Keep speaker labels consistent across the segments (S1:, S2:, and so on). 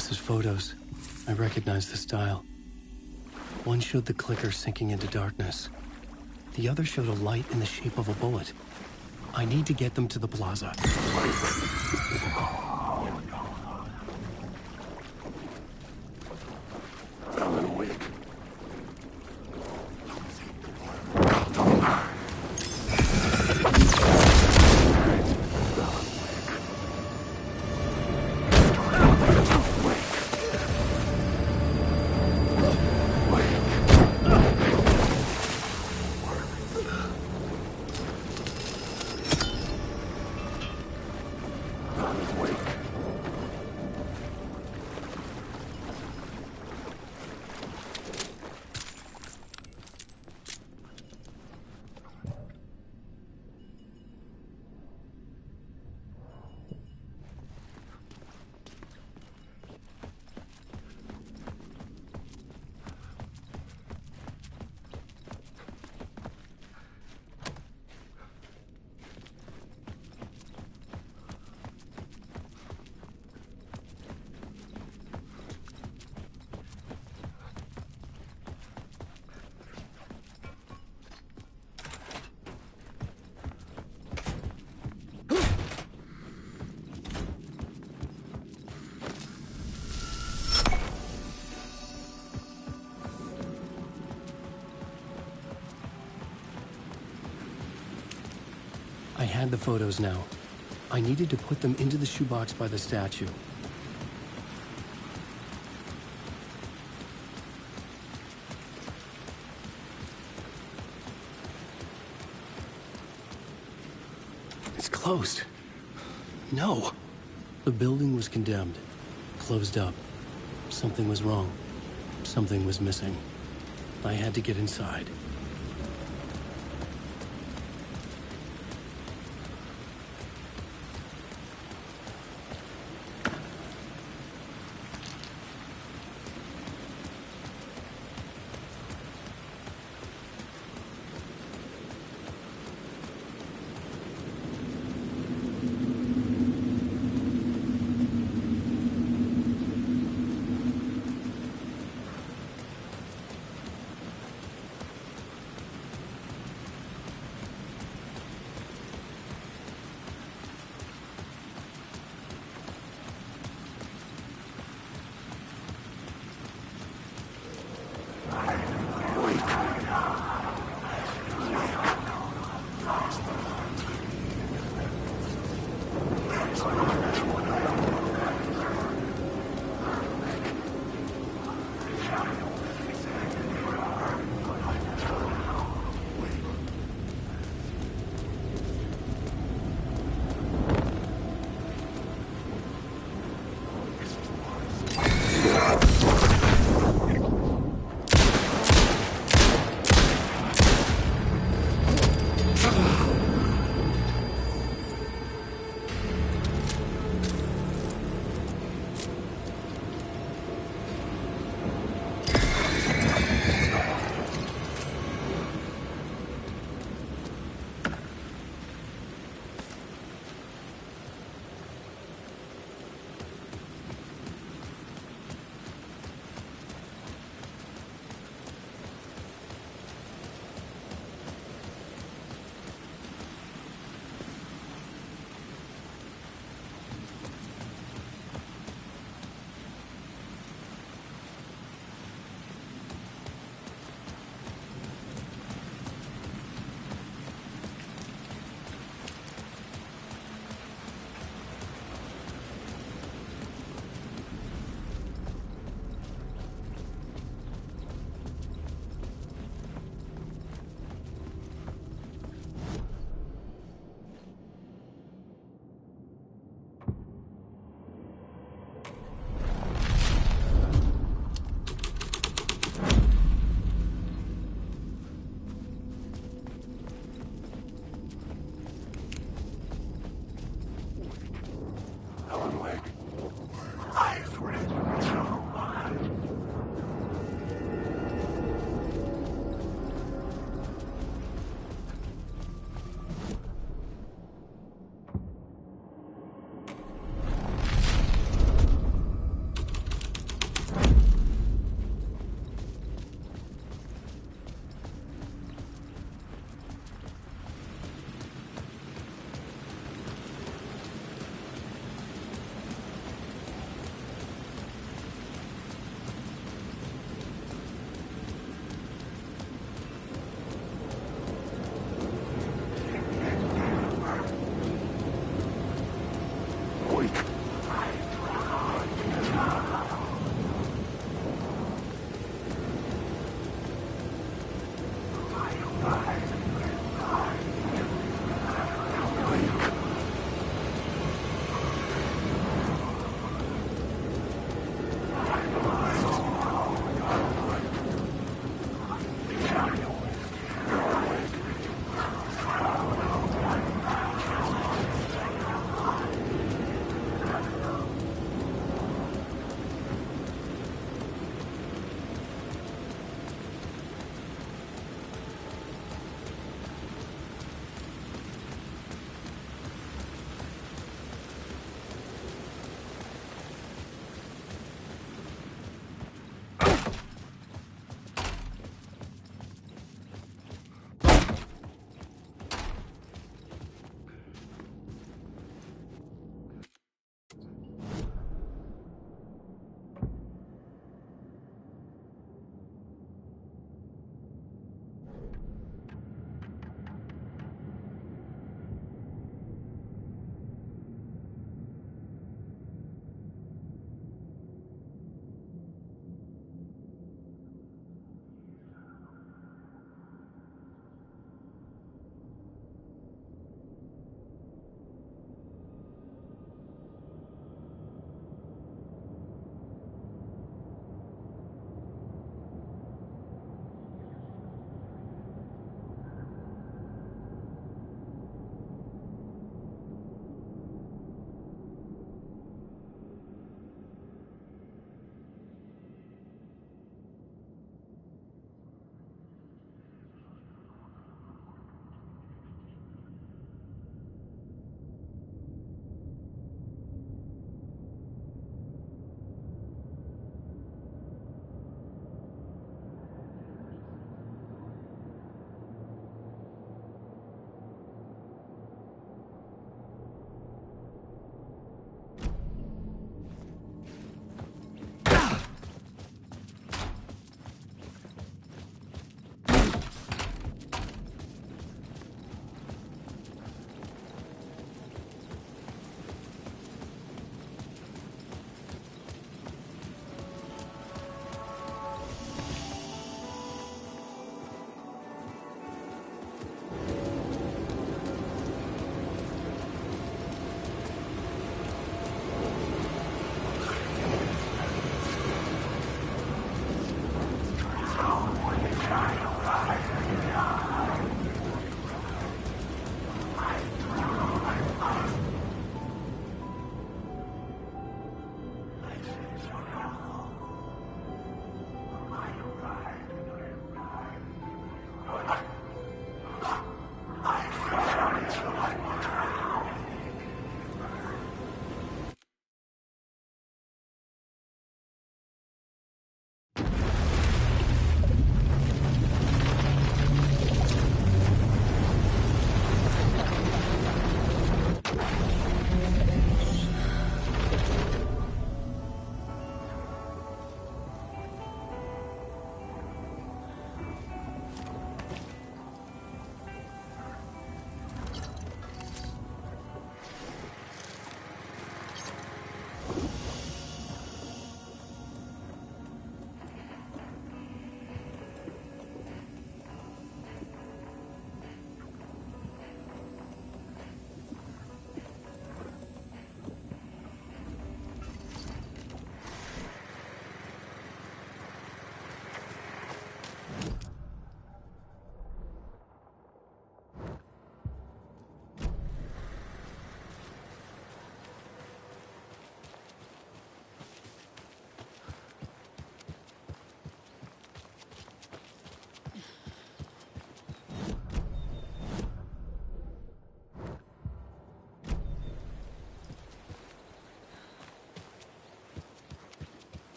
S1: Alice's photos. I recognize the style. One showed the clicker sinking into darkness. The other showed a light in the shape of a bullet. I need to get them to the plaza.
S2: Alan Wake.
S1: I had the photos now. I needed to put them into the shoebox by the statue. It's closed. No. The building was condemned. Closed up. Something was wrong. Something was missing. I had to get inside.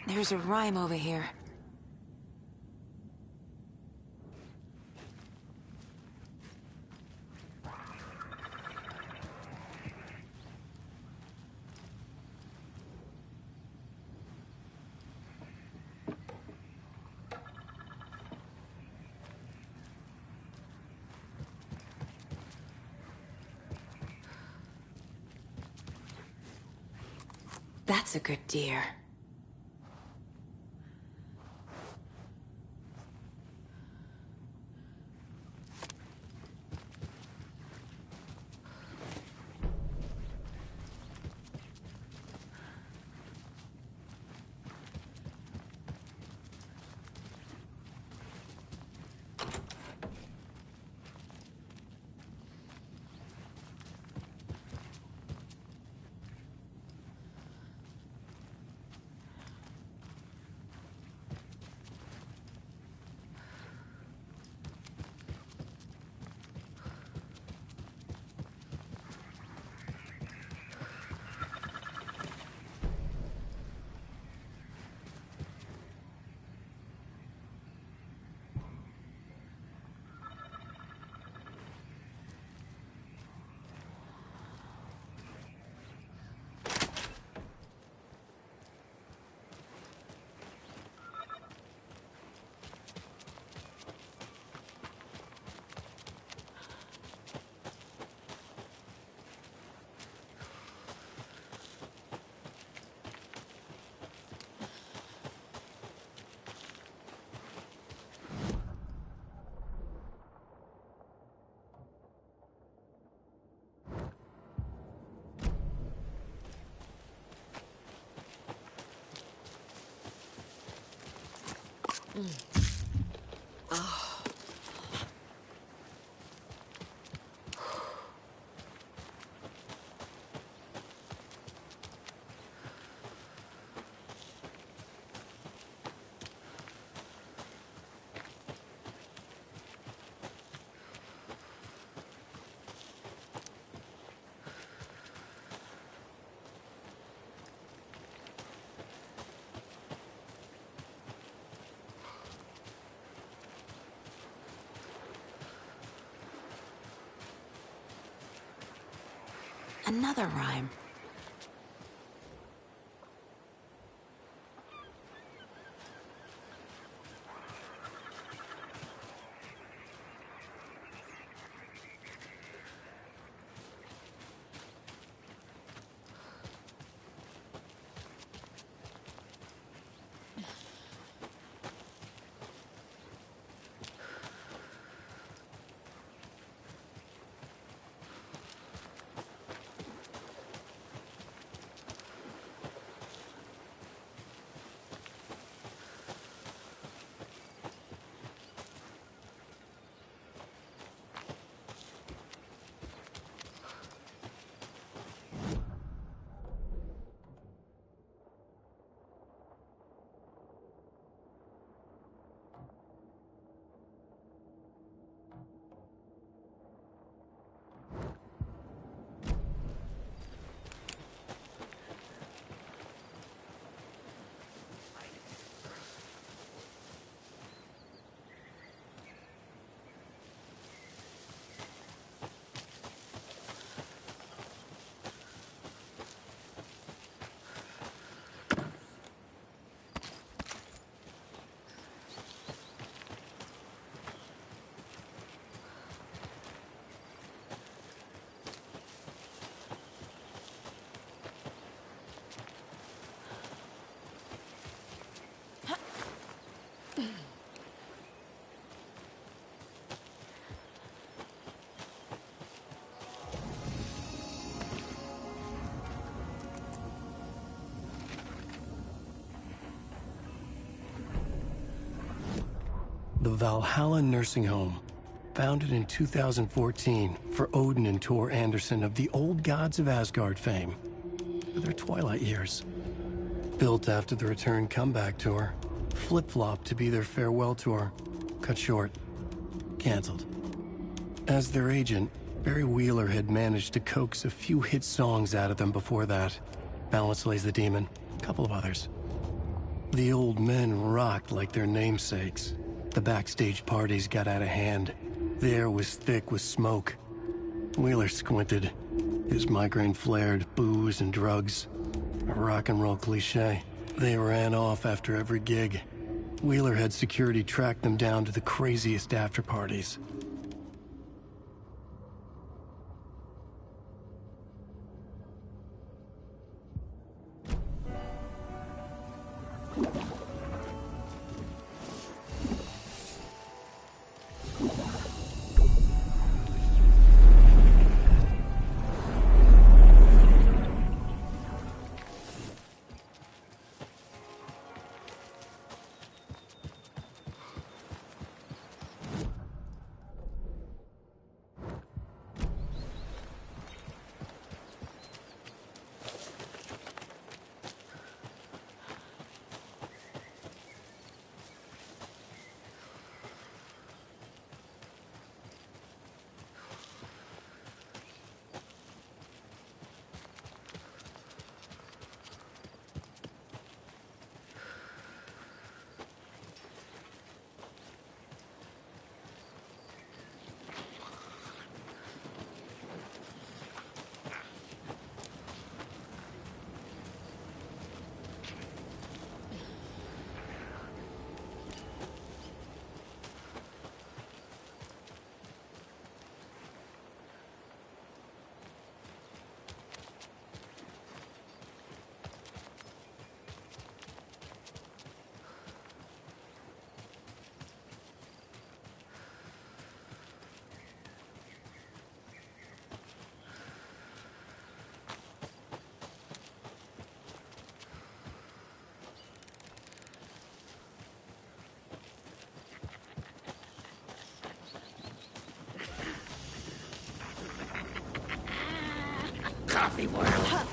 S2: There's a rhyme over here. That's a good deer. Another rhyme.
S1: The Valhalla Nursing Home, founded in 2014 for Odin and Tor Anderson of the Old Gods of Asgard fame, for their twilight years. Built after the Return comeback tour, flip-flopped to be their farewell tour, cut short, canceled. As their agent, Barry Wheeler had managed to coax a few hit songs out of them before that. Balance Lays the Demon, a couple of others. The old men rocked like their namesakes. The backstage parties got out of hand. The air was thick with smoke. Wheeler squinted. His migraine flared, booze and drugs. A rock and roll cliche. They ran off after every gig. Wheeler had security track them down to the craziest after parties.
S3: Coffee world.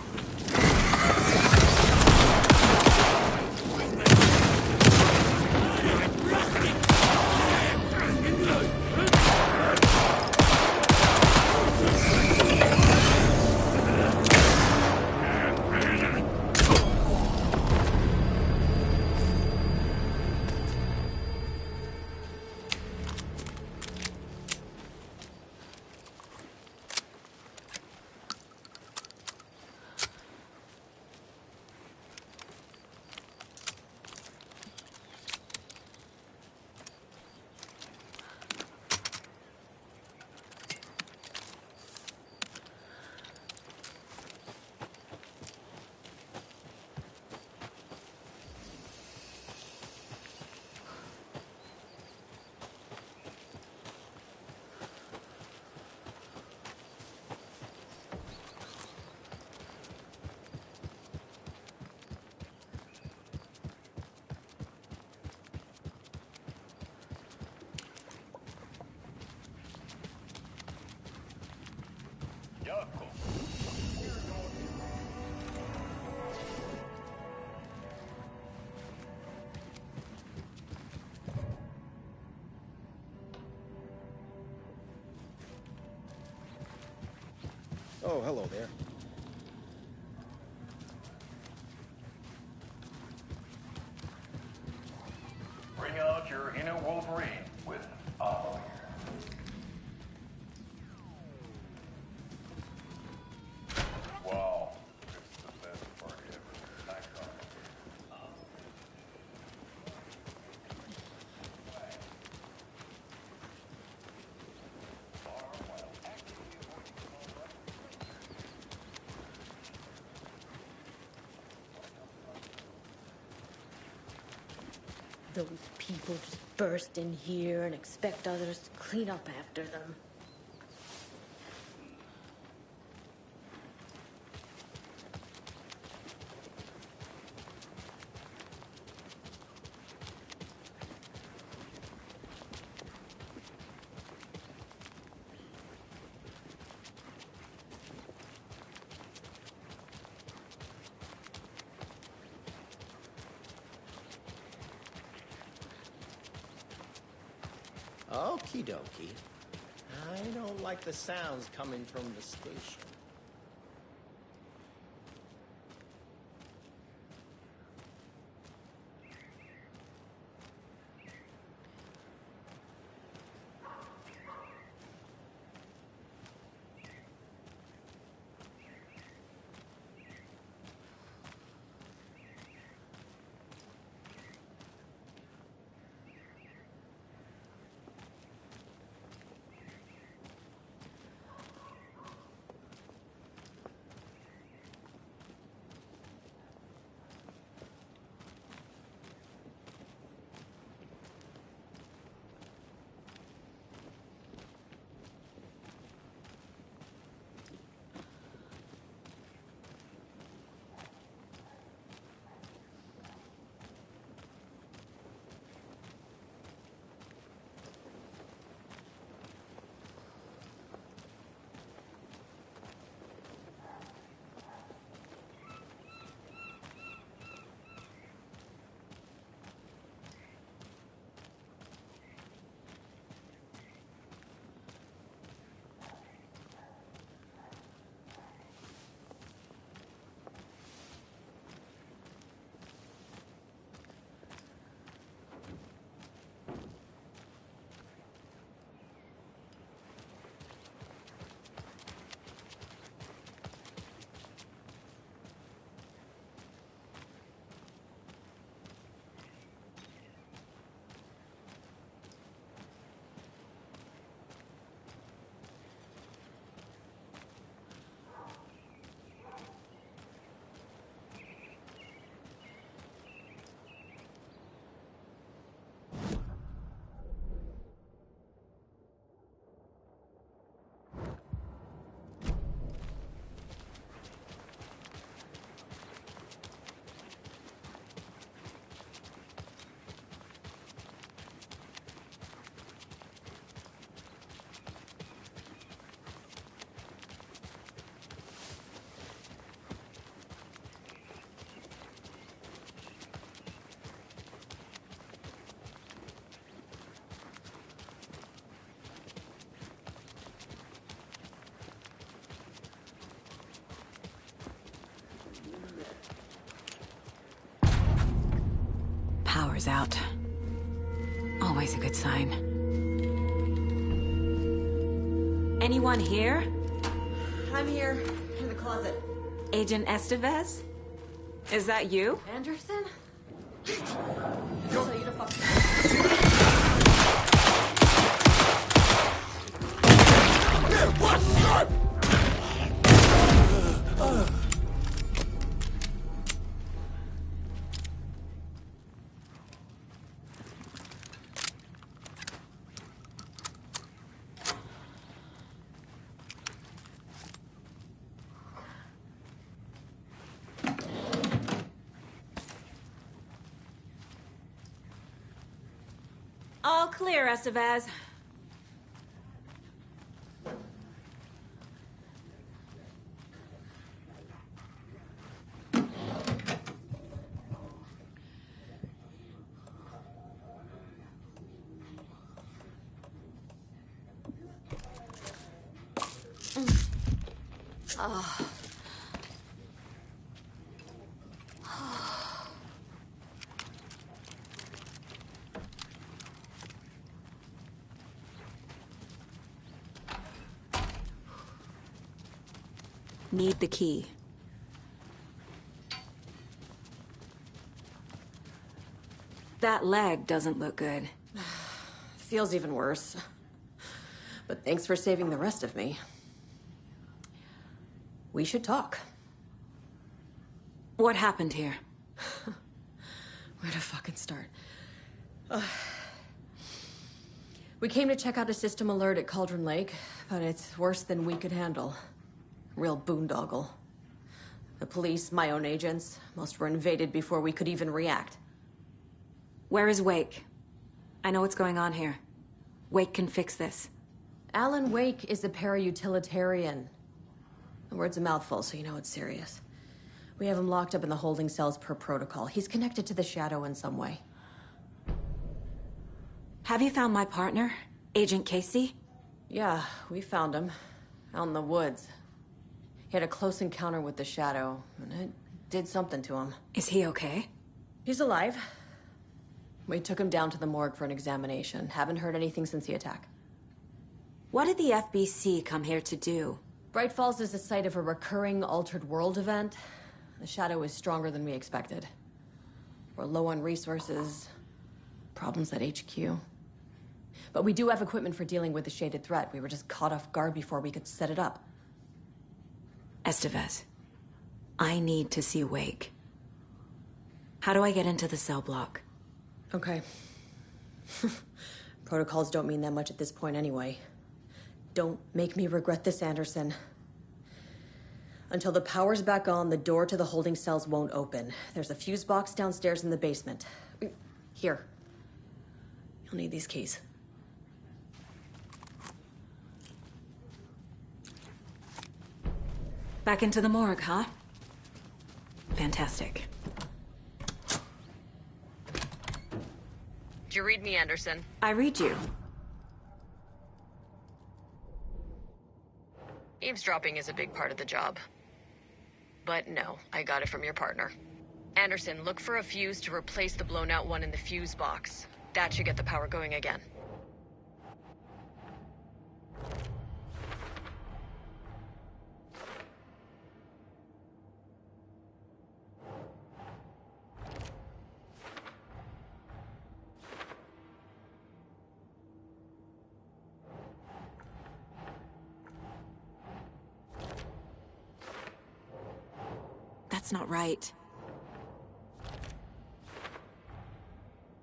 S4: Oh, hello there.
S5: Bring out your inner Wolverine with Ammo here. Wow, it's the best party ever. Thanks,
S6: Those people just burst in here and expect others to clean up after them.
S4: Okie dokie. I don't like the sounds coming from the station.
S2: power's out. Always a good sign. Anyone here?
S3: I'm here, in the closet.
S2: Agent Estevez? Is that you?
S3: Anderson? Tell you to fuck.
S2: All clear, Estevez. Need the key. That leg doesn't look good.
S3: Feels even worse. But thanks for saving the rest of me. We should talk.
S2: What happened here?
S3: Where to fucking start? We came to check out a system alert at Cauldron Lake, but it's worse than we could handle. Real boondoggle. The police, my own agents, most were invaded before we could even react.
S2: Where is Wake? I know what's going on here. Wake can fix this.
S3: Alan Wake is a para-utilitarian. The word's a mouthful, so you know it's serious. We have him locked up in the holding cells per protocol. He's connected to the Shadow in some way.
S2: Have you found my partner, Agent Casey?
S3: Yeah, we found him. Out in the woods. He had a close encounter with the Shadow, and it did something to him.
S2: Is he okay?
S3: He's alive. We took him down to the morgue for an examination. Haven't heard anything since the attack.
S2: What did the FBC come here to do?
S3: Bright Falls is the site of a recurring Altered World event. The Shadow is stronger than we expected. We're low on resources, problems at HQ. But we do have equipment for dealing with the shaded threat. We were just caught off guard before we could set it up.
S2: Estevez, I need to see Wake. How do I get into the cell block?
S3: Okay. Protocols don't mean that much at this point anyway. Don't make me regret this, Anderson. Until the power's back on, the door to the holding cells won't open. There's a fuse box downstairs in the basement. Here. You'll need these keys.
S2: Back into the morgue, huh? Fantastic.
S3: Did you read me, Anderson?
S2: I read you.
S3: Eavesdropping is a big part of the job. But no, I got it from your partner. Anderson, look for a fuse to replace the blown out one in the fuse box. That should get the power going again.
S2: That's not right.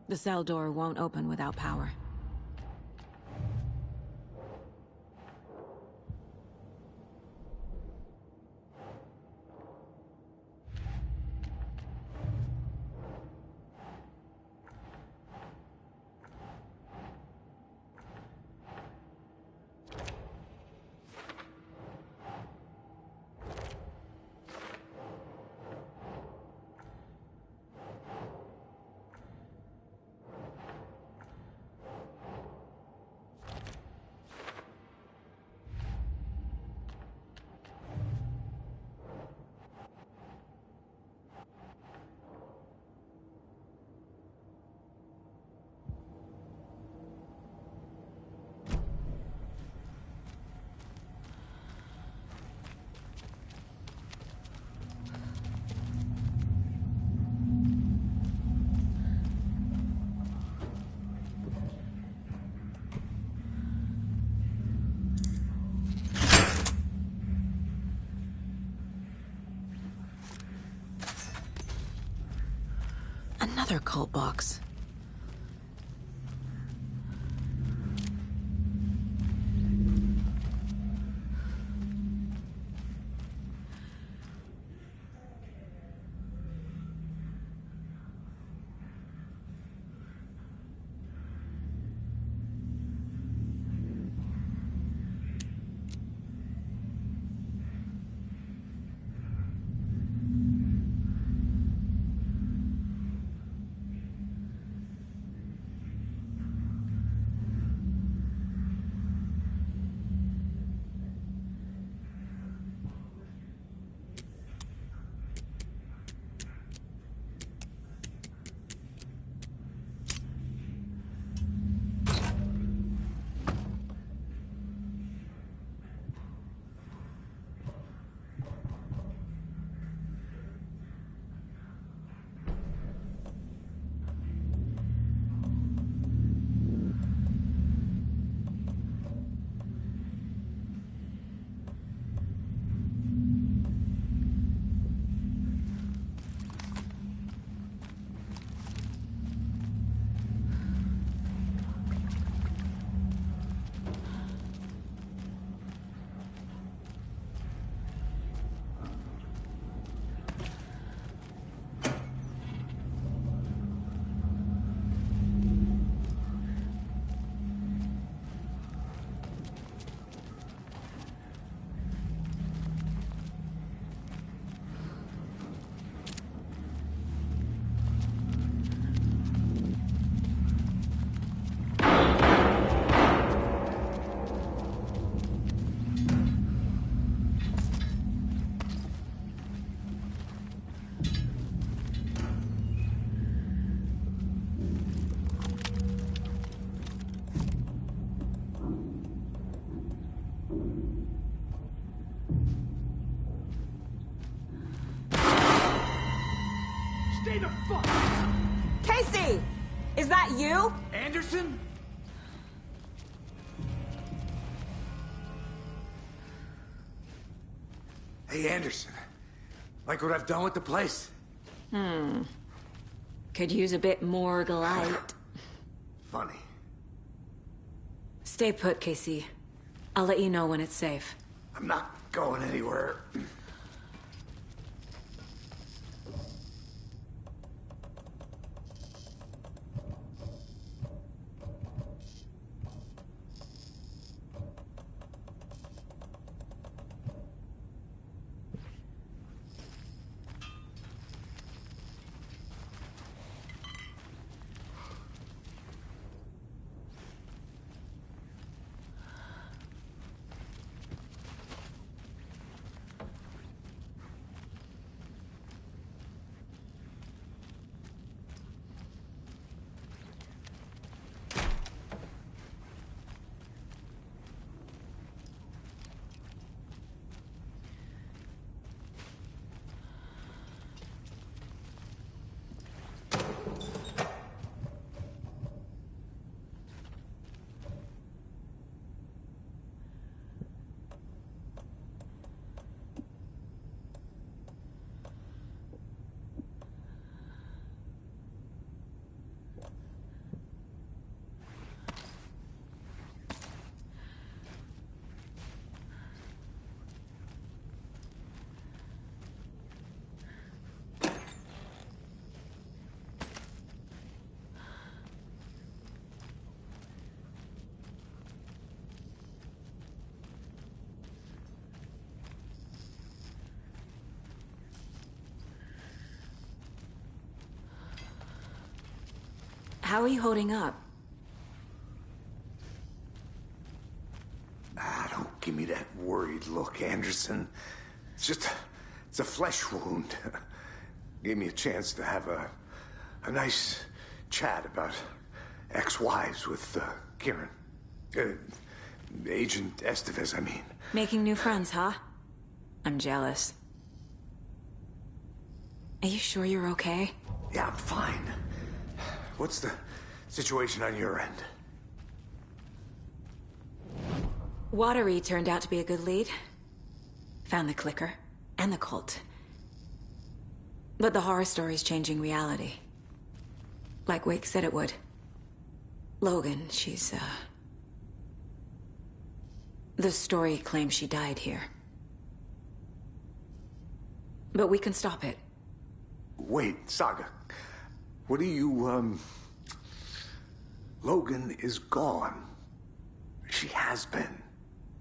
S2: The cell door won't open without power. Another cult box.
S7: Stay the fuck!
S2: Casey! Is that you?
S7: Anderson?
S8: Hey, Anderson. Like what I've done with the place?
S2: Could use a bit more light.
S8: Funny.
S2: Stay put, Casey. I'll let you know when it's safe.
S8: I'm not going anywhere.
S2: How are you holding up?
S8: Don't give me that worried look, Anderson. It's a flesh wound. Gave me a chance to have a nice chat about ex-wives with Kieran. Agent Estevez, I mean.
S2: Making new friends, huh? I'm jealous. Are you sure you're okay?
S8: Yeah, I'm fine. What's the situation on your end?
S2: Watery turned out to be a good lead. Found the clicker and the cult. But the horror story's changing reality. Like Wake said it would. Logan, the story claims she died here. But we can stop it.
S8: Wait, Saga. What do you, Logan is gone. She has been.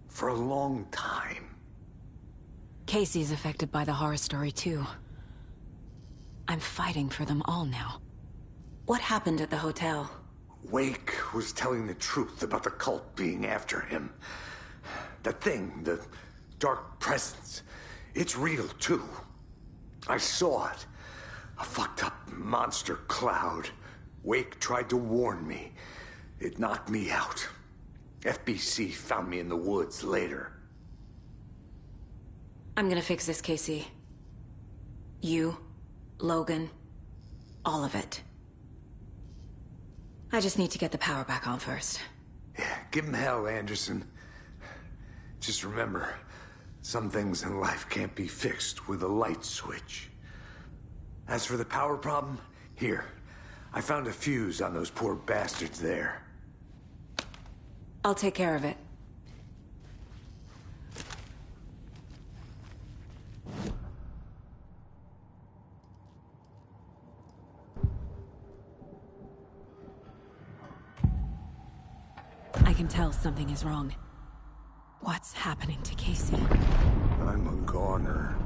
S8: For a long time.
S2: Casey's affected by the horror story, too. I'm fighting for them all now. What happened at the hotel?
S8: Wake was telling the truth about the cult being after him. That thing, the dark presence, it's real, too. I saw it. A fucked up monster cloud. Wake tried to warn me. It knocked me out. FBC found me in the woods later.
S2: I'm gonna fix this, Casey. You, Logan, all of it. I just need to get the power back on first.
S8: Yeah, give him hell, Anderson. Just remember, some things in life can't be fixed with a light switch. As for the power problem, here. I found a fuse on those poor bastards there.
S2: I'll take care of it. I can tell something is wrong. What's happening to Casey?
S8: I'm a goner.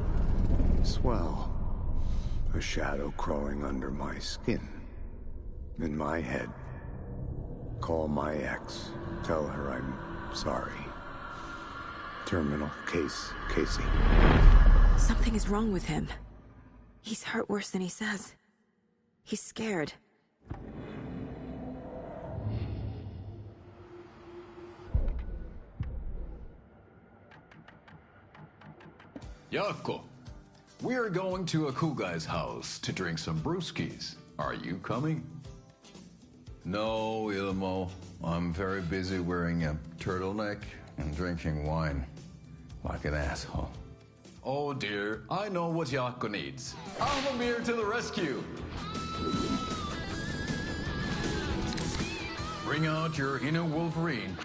S8: Swell. A shadow crawling under my skin. In my head. Call my ex. Tell her I'm sorry. Terminal case, Casey.
S2: Something is wrong with him. He's hurt worse than he says. He's scared.
S9: Yavko, we're going to a cool guy's house to drink some brewskis. Are you coming? No, Ilmo. I'm very busy wearing a turtleneck and drinking wine. Like an asshole. Oh dear, I know what Yavko needs. Almamir to the rescue! Bring out your inner Wolverine.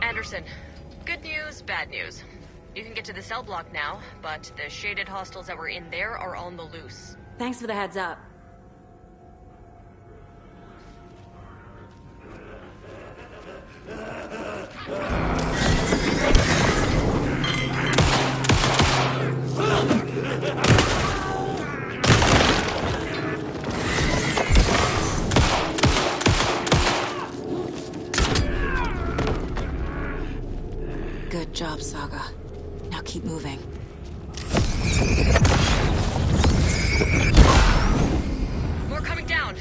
S3: Anderson, good news, bad news. You can get to the cell block now, but the shaded hostiles that were in there are on the loose.
S2: Thanks for the heads up. Good job, Saga. Now keep moving.
S3: More coming down.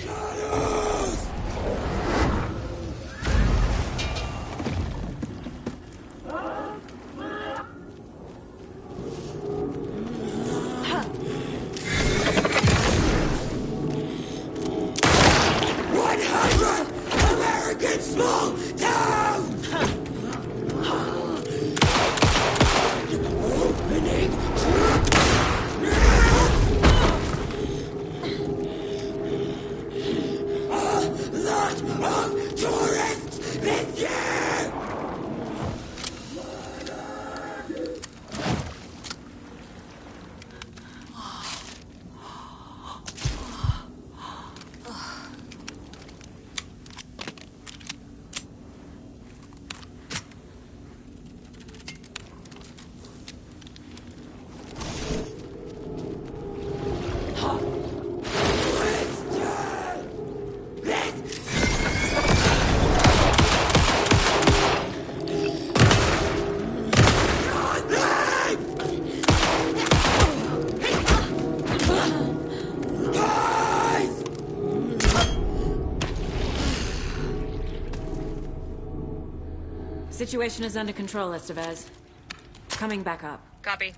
S2: Situation is under control, Estevez. Coming back up.
S3: Copy.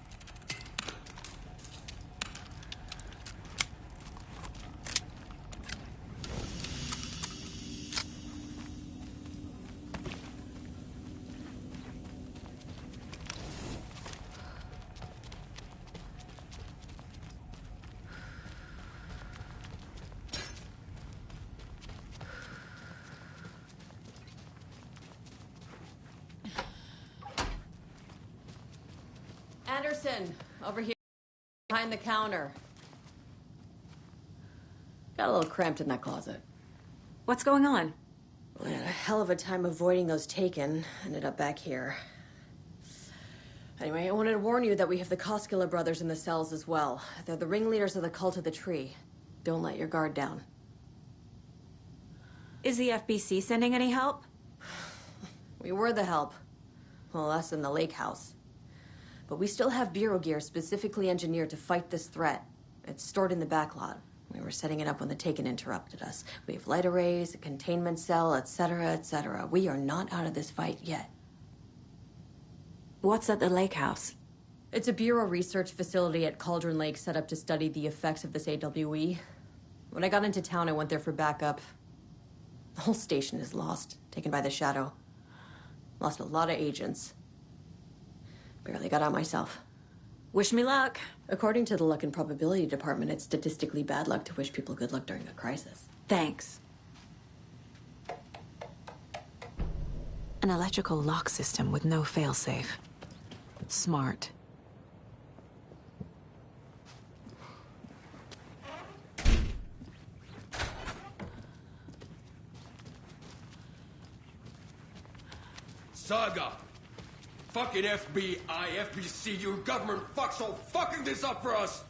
S3: Anderson, over here behind the counter. Got a little cramped in that closet.
S2: What's going on?
S3: We had a hell of a time avoiding those taken. Ended up back here. Anyway, I wanted to warn you that we have the Koskela brothers in the cells as well. They're the ringleaders of the Cult of the Tree. Don't let your guard down.
S2: Is the FBC sending any help?
S3: We were the help. Well, us in the lake house. But we still have Bureau gear specifically engineered to fight this threat. It's stored in the backlot. We were setting it up when the Taken interrupted us. We have light arrays, a containment cell, etc., etc. We are not out of this fight yet.
S2: What's at the lake house?
S3: It's a Bureau research facility at Cauldron Lake set up to study the effects of this AWE. When I got into town, I went there for backup. The whole station is lost, taken by the Shadow. Lost a lot of agents. Barely got out myself.
S2: Wish me luck.
S3: According to the Luck and Probability Department, it's statistically bad luck to wish people good luck during a crisis.
S2: Thanks. An electrical lock system with no failsafe. Smart.
S7: Saga! Fucking FBI, FBC, your government fucks all fucking this up for us!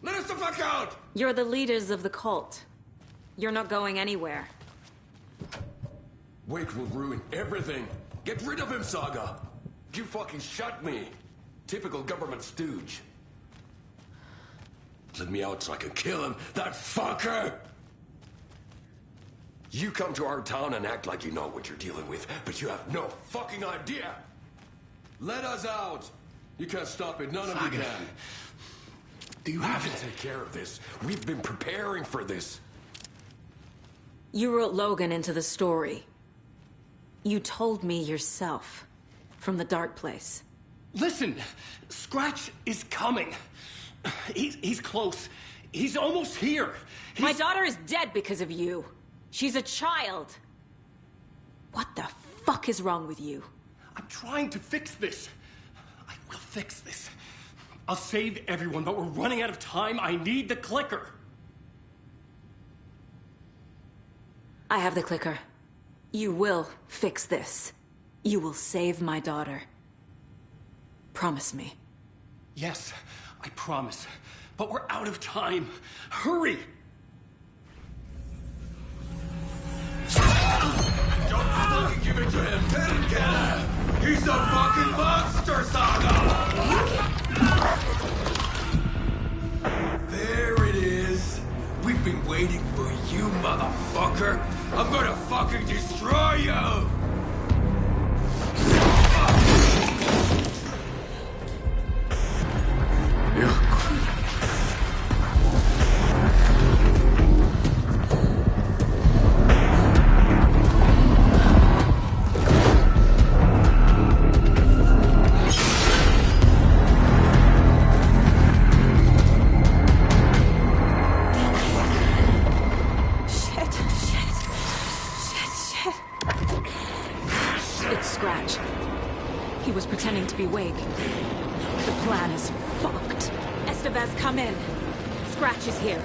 S7: Let us the fuck out!
S2: You're the leaders of the cult. You're not going anywhere.
S7: Wake will ruin everything. Get rid of him, Saga! You fucking shot me! Typical government stooge. Let me out so I can kill him, that fucker! You come to our town and act like you know what you're dealing with, but you have no fucking idea! Let us out! You can't stop it, none of you can.
S8: Do you
S7: We
S8: have
S7: can
S8: it?
S7: take care of this. We've been preparing for this.
S2: You wrote Logan into the story. You told me yourself. From the dark place.
S1: Listen, Scratch is coming. He's close. He's almost here.
S2: My daughter is dead because of you. She's a child. What the fuck is wrong with you?
S1: I'm trying to fix this. I will fix this. I'll save everyone, but we're running out of time. I need the clicker.
S2: I have the clicker. You will fix this. You will save my daughter. Promise me.
S1: Yes, I promise. But we're out of time. Hurry!
S7: Don't fucking give it to him! Painkiller! He's a fucking monster, Saga! There it is! We've been waiting for you, motherfucker! I'm gonna fucking destroy you!
S2: It's Scratch. He was pretending to be Wake. The plan is fucked. Estevez, come in. Scratch is here.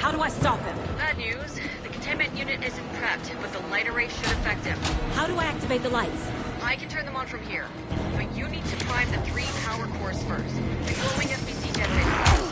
S2: How do I stop him?
S10: Bad news. The containment unit isn't prepped, but the light array should affect him.
S2: How do I activate the lights?
S10: I can turn them on from here. But you need to prime the 3 power cores first. The glowing FBC generator.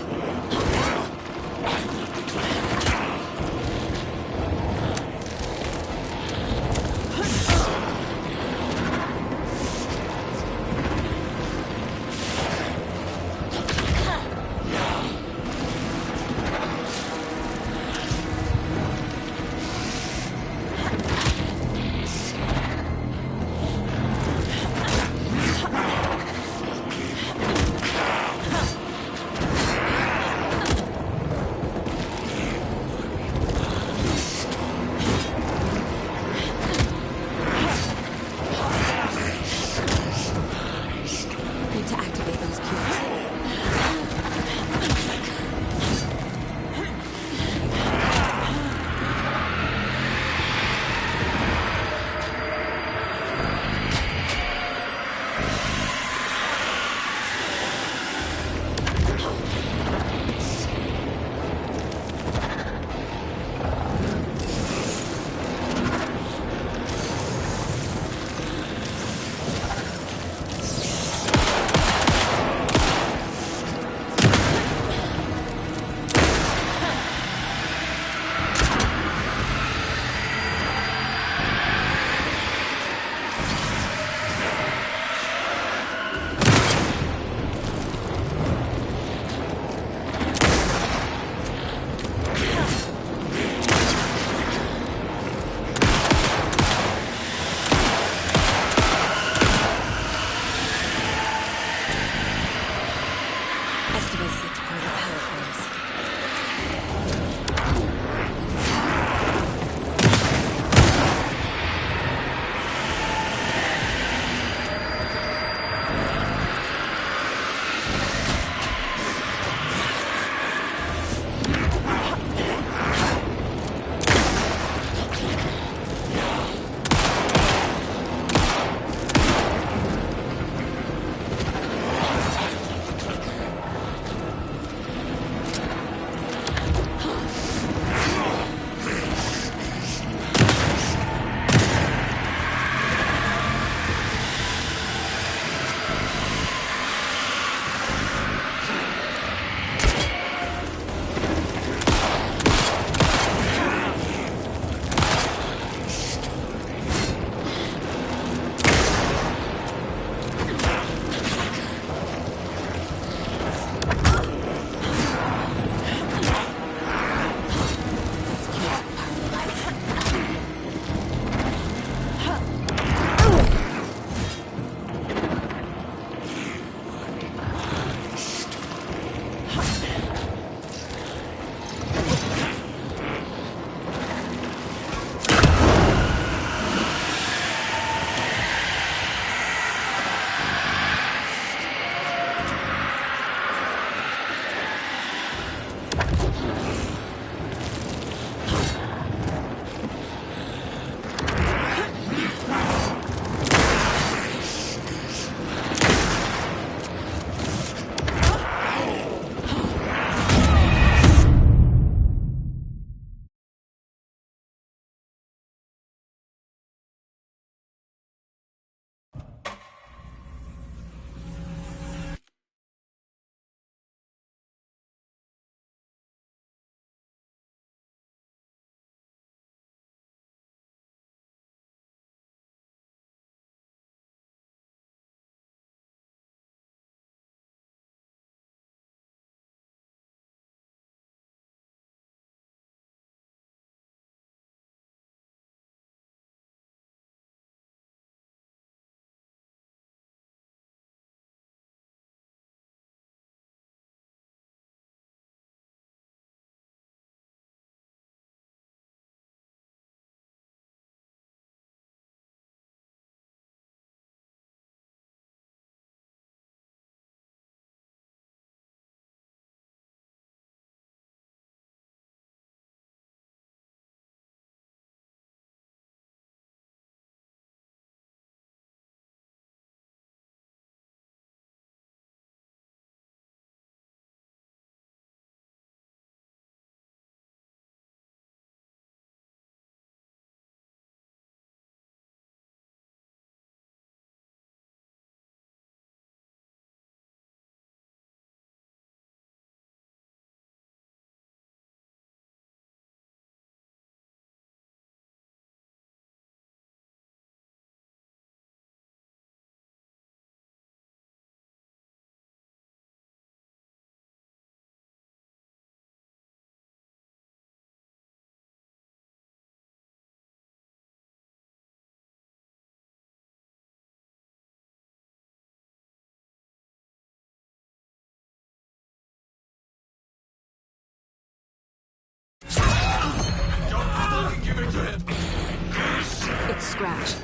S2: Scratch.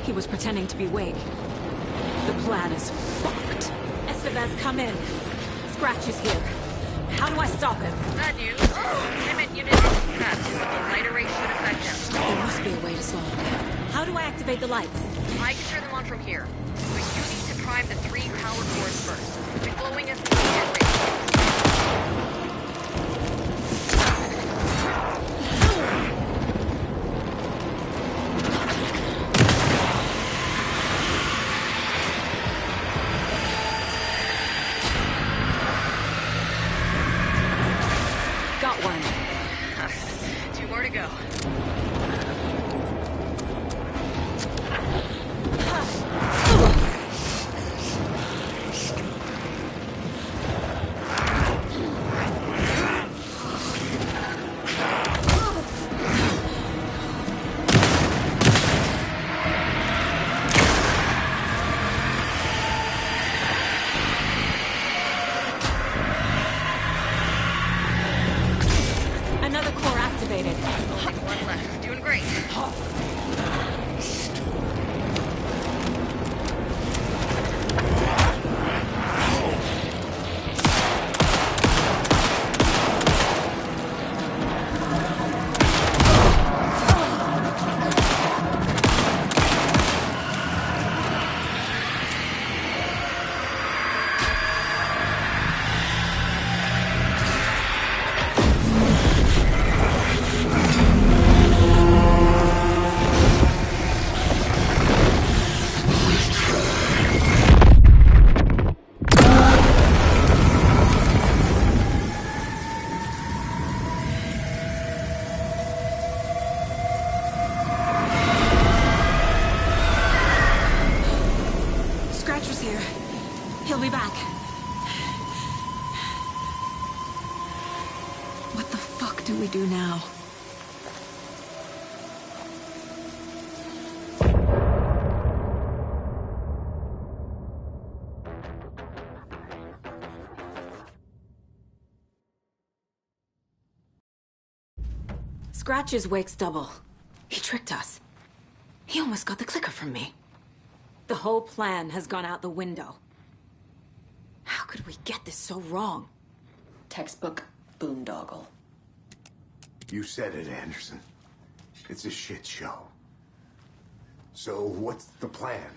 S2: He was pretending to be Wake. The plan is fucked. Estevez, come in. Scratch is here. How do I stop him?
S10: Bad news. Limit unit trapped. The light array should affect him.
S2: There must be a way to slow him down. How do I activate the lights?
S10: I can turn them on from here. But you need to prime the 3 power cores first. The glowing SPC generator.
S2: Got one.
S10: 2 more to go.
S2: Another core activated.
S10: One left. Doing great.
S2: Scratch was here. He'll be back. What the fuck do we do now? Scratch is Wake's double. He tricked us. He almost got the clicker from me. The whole plan has gone out the window. How could we get this so wrong?
S3: Textbook boondoggle.
S8: You said it, Anderson. It's a shit show. So what's the plan?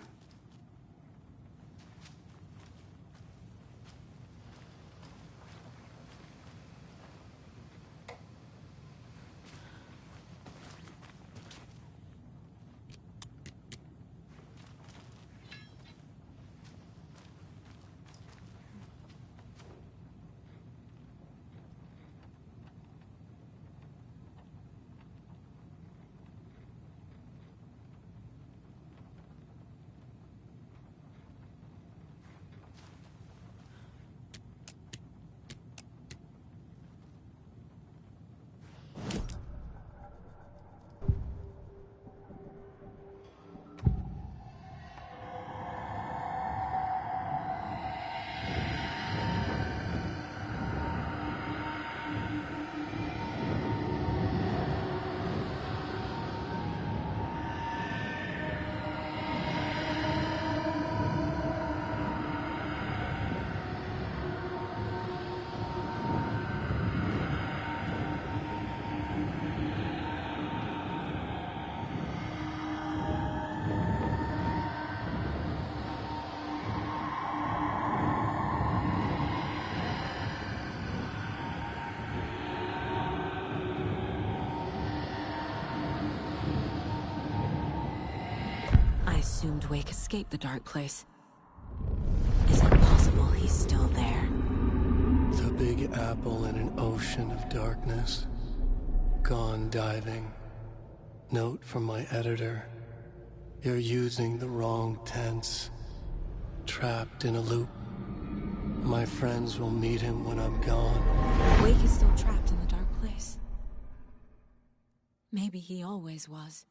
S2: I assumed Wake escaped the dark place. Is it possible he's still there?
S1: The Big Apple in an ocean of darkness. Gone diving. Note from my editor. You're using the wrong tense. Trapped in a loop. My friends will meet him when I'm gone.
S2: Wake is still trapped in the dark place. Maybe he always was.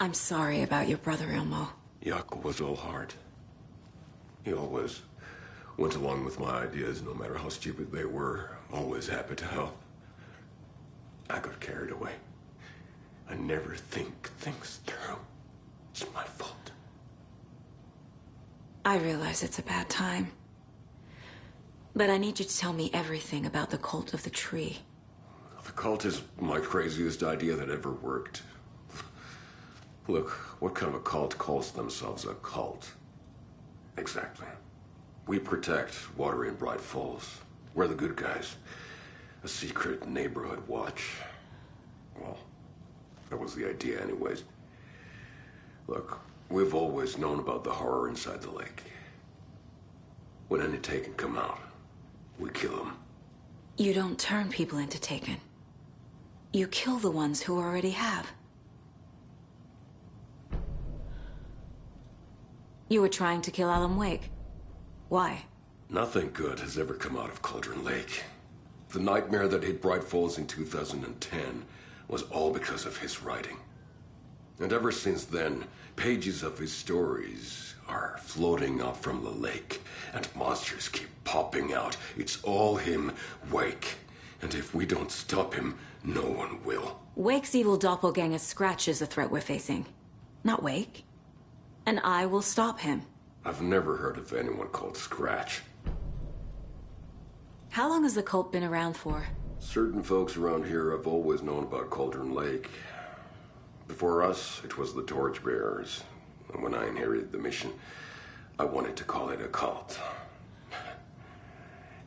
S2: I'm sorry about your brother, Ilmo.
S7: Jaakko was all heart. He always went along with my ideas, no matter how stupid they were. Always happy to help. I got carried away. I never think things through. It's my fault.
S2: I realize it's a bad time. But I need you to tell me everything about the Cult of the Tree.
S7: The cult is my craziest idea that ever worked. Look, what kind of a cult calls themselves a cult? Exactly. We protect Water in Bright Falls. We're the good guys. A secret neighborhood watch. Well, that was the idea anyways. Look, we've always known about the horror inside the lake. When any Taken come out, we kill them.
S2: You don't turn people into Taken. You kill the ones who already have. You were trying to kill Alan Wake. Why?
S7: Nothing good has ever come out of Cauldron Lake. The nightmare that hit Bright Falls in 2010 was all because of his writing. And ever since then, pages of his stories are floating up from the lake, and monsters keep popping out. It's all him, Wake. And if we don't stop him, no one will.
S2: Wake's evil doppelganger Scratch is the threat we're facing, not Wake. And I will stop him.
S7: I've never heard of anyone called Scratch.
S2: How long has the cult been around for?
S7: Certain folks around here have always known about Cauldron Lake. Before us, it was the Torchbearers. And when I inherited the mission, I wanted to call it a cult.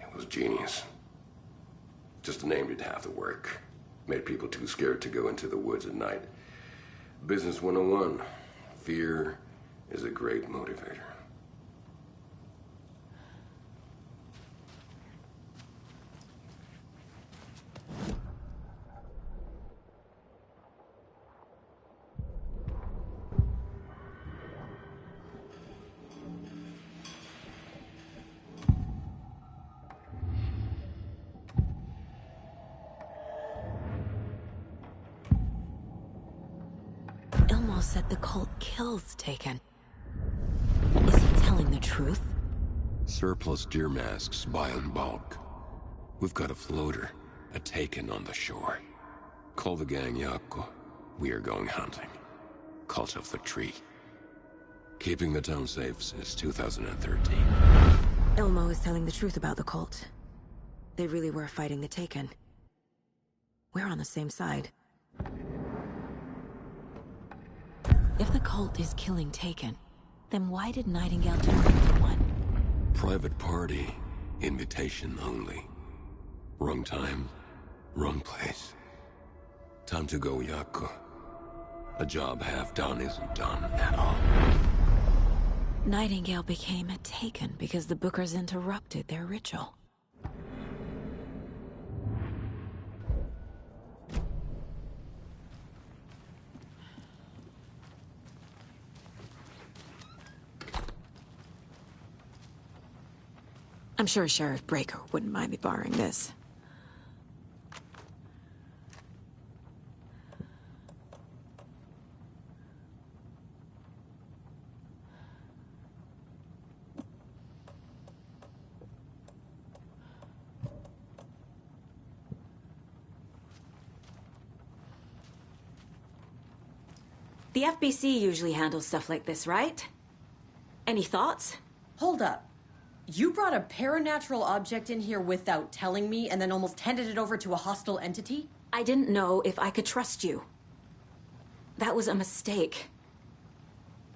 S7: It was genius. Just a name did half the work. Made people too scared to go into the woods at night. Business 101. Fear is a great motivator.
S2: Ilmo said the cult kills Taken. Is he telling the truth?
S7: Surplus deer masks buy in bulk. We've got a floater, a Taken on the shore. Call the gang Jaakko. We are going hunting. Cult of the Tree. Keeping the town safe since 2013.
S2: Ilmo is telling the truth about the cult. They really were fighting the Taken. We're on the same side. If the cult is killing Taken, then why did Nightingale turn into one?
S7: Private party. Invitation only. Wrong time, wrong place. Time to go, Jaakko. A job half done isn't done at all.
S2: Nightingale became a Taken because the Bookers interrupted their ritual. I'm sure Sheriff Breaker wouldn't mind me borrowing this. The FBC usually handles stuff like this, right? Any thoughts?
S3: Hold up. You brought a paranatural object in here without telling me and then almost handed it over to a hostile entity?
S2: I didn't know if I could trust you. That was a mistake.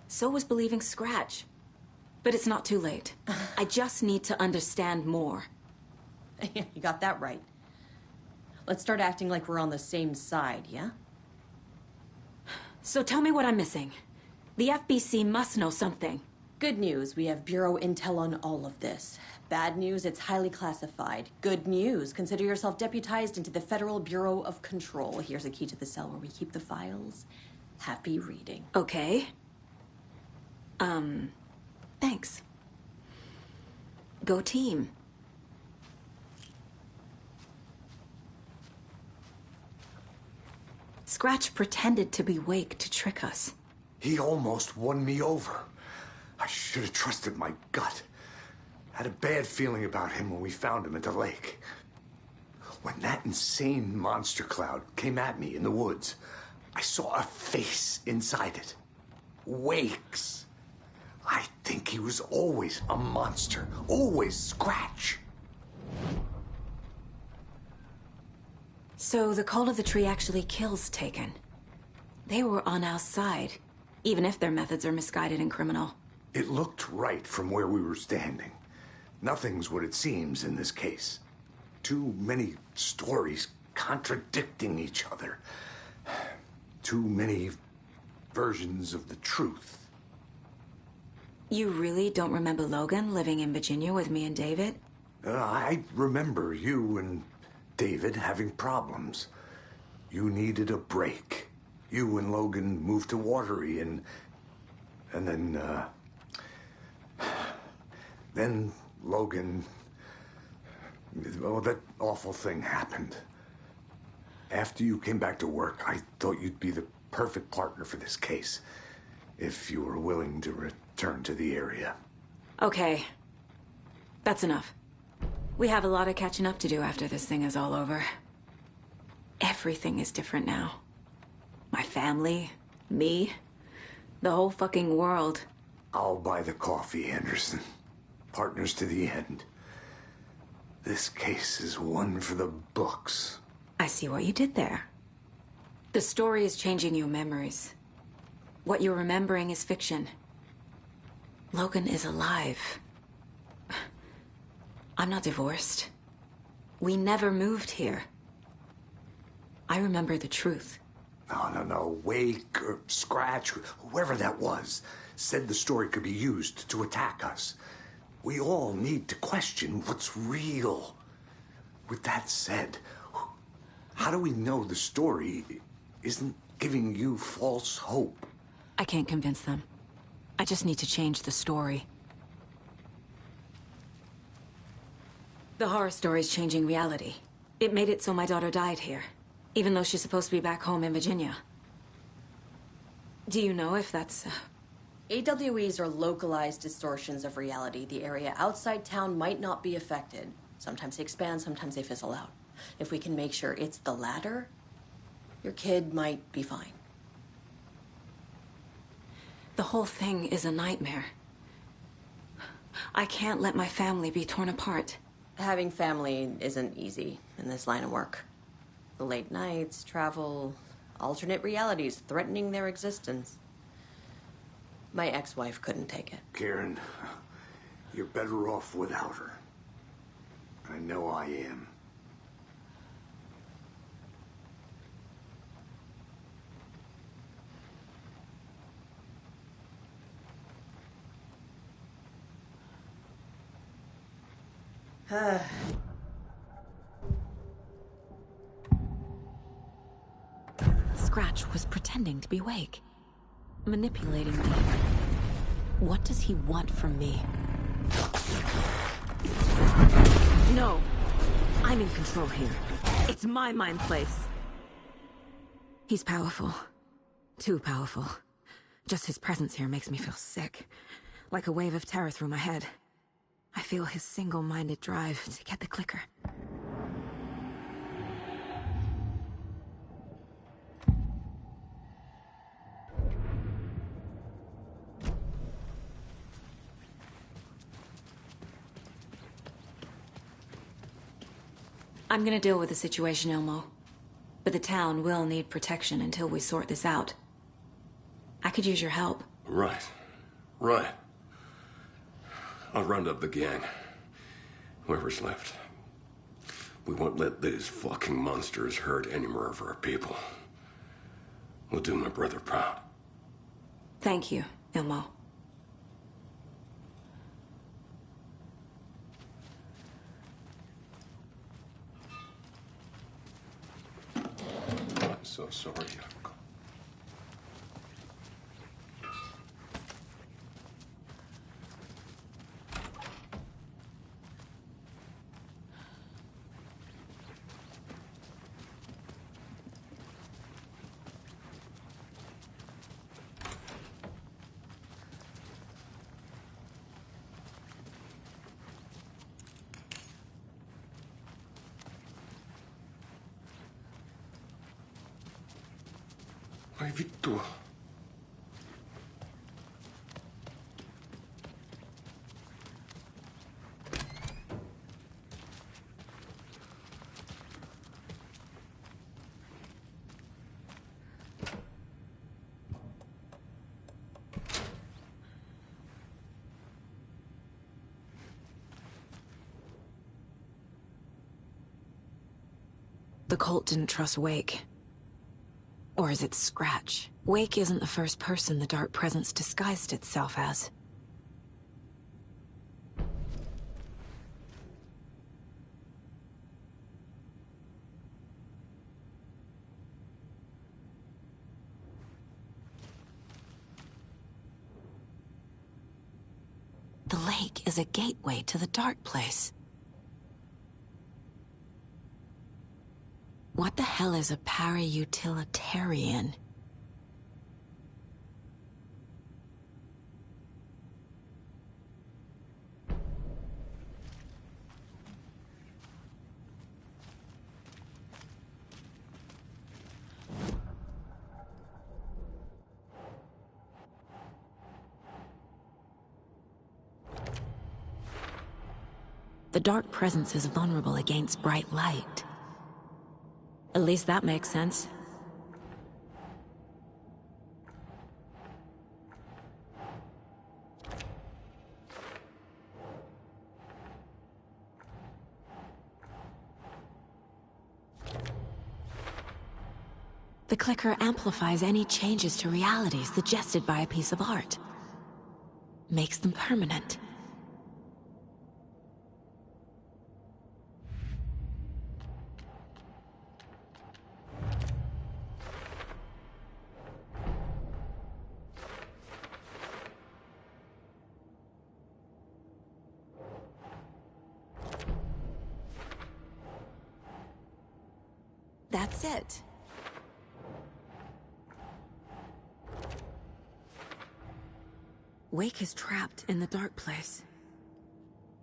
S2: So was believing Scratch. But it's not too late. I just need to understand more.
S3: You got that right. Let's start acting like we're on the same side, yeah?
S2: So tell me what I'm missing. The FBC must know something.
S3: Good news, we have Bureau intel on all of this. Bad news, it's highly classified. Good news, consider yourself deputized into the Federal Bureau of Control. Here's a key to the cell where we keep the files. Happy reading.
S2: Okay. Thanks. Go team. Scratch pretended to be Wake to trick us.
S8: He almost won me over. I should have trusted my gut. Had a bad feeling about him when we found him at the lake. When that insane monster cloud came at me in the woods, I saw a face inside it. Wakes. I think he was always a monster. Always Scratch.
S2: So the cult of the tree actually kills Taken. They were on our side, even if their methods are misguided and criminal.
S8: It looked right from where we were standing. Nothing's what it seems in this case. Too many stories contradicting each other. Too many versions of the truth.
S2: You really don't remember Logan living in Virginia with me and David?
S8: I remember you and David having problems. You needed a break. You and Logan moved to Watery and then Logan... Oh, that awful thing happened. After you came back to work, I thought you'd be the perfect partner for this case. If you were willing to return to the area.
S2: Okay. That's enough. We have a lot of catching up to do after this thing is all over. Everything is different now. My family, me, the whole fucking world.
S8: I'll buy the coffee, Anderson. Partners to the end. This case is one for the books.
S2: I see what you did there. The story is changing your memories. What you're remembering is fiction. Logan is alive. I'm not divorced. We never moved here. I remember the truth.
S8: No. Wake or Scratch, whoever that was, said the story could be used to attack us. We all need to question what's real. With that said, how do we know the story isn't giving you false hope?
S2: I can't convince them. I just need to change the story. The horror story's changing reality. It made it so my daughter died here, even though she's supposed to be back home in Virginia. Do you know if that's...
S3: AWEs are localized distortions of reality. The area outside town might not be affected. Sometimes they expand, sometimes they fizzle out. If we can make sure it's the latter, your kid might be fine.
S2: The whole thing is a nightmare. I can't let my family be torn apart.
S3: Having family isn't easy in this line of work. The late nights, travel, alternate realities threatening their existence. My ex-wife couldn't take it.
S8: Karen, you're better off without her. I know I am.
S2: Scratch was pretending to be Wake. Manipulating me. What does he want from me? No! I'm in control here. It's my mind place. He's powerful. Too powerful. Just his presence here makes me feel sick. Like a wave of terror through my head. I feel his single-minded drive to get the clicker. I'm gonna deal with the situation, Ilmo. But the town will need protection until we sort this out. I could use your help.
S7: Right. I'll round up the gang. Whoever's left. We won't let these fucking monsters hurt any more of our people. We'll do my brother proud.
S2: Thank you, Ilmo.
S7: I'm so sorry, Yoko. Ai vittu.
S2: The cult didn't trust Wake. Or is it Scratch? Wake isn't the first person the Dark Presence disguised itself as. The lake is a gateway to the Dark Place. What the hell is a para-utilitarian? The Dark Presence is vulnerable against bright light. At least that makes sense. The clicker amplifies any changes to reality suggested by a piece of art. Makes them permanent. That's it. Wake is trapped in the Dark Place.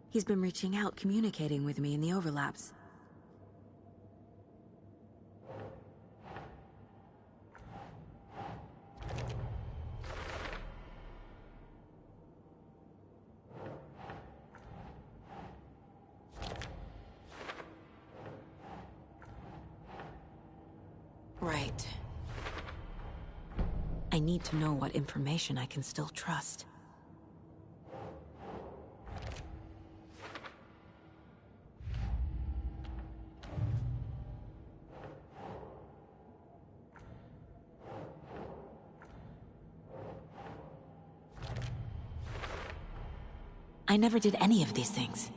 S2: He's been reaching out, communicating with me in the overlaps. Right. I need to know what information I can still trust. I never did any of these things.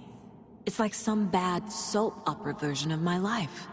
S2: It's like some bad soap opera version of my life.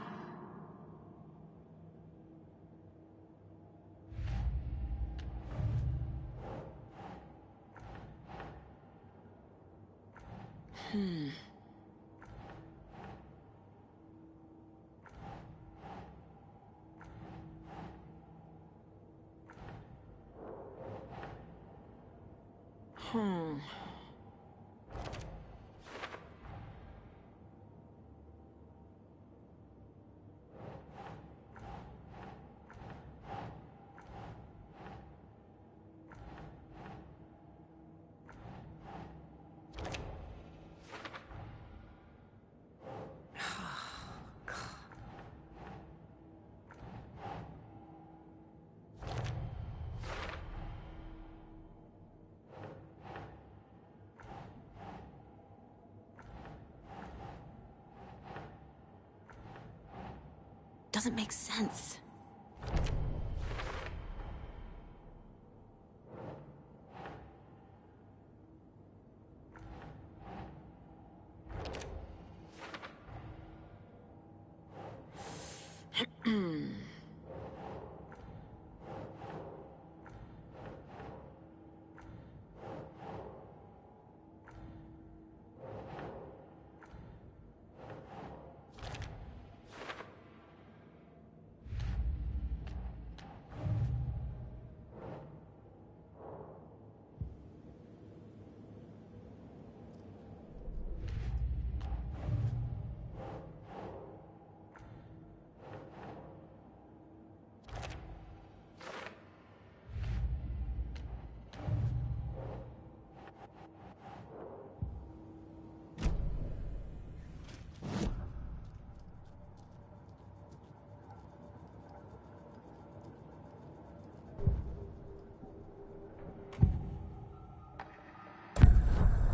S2: Doesn't make sense.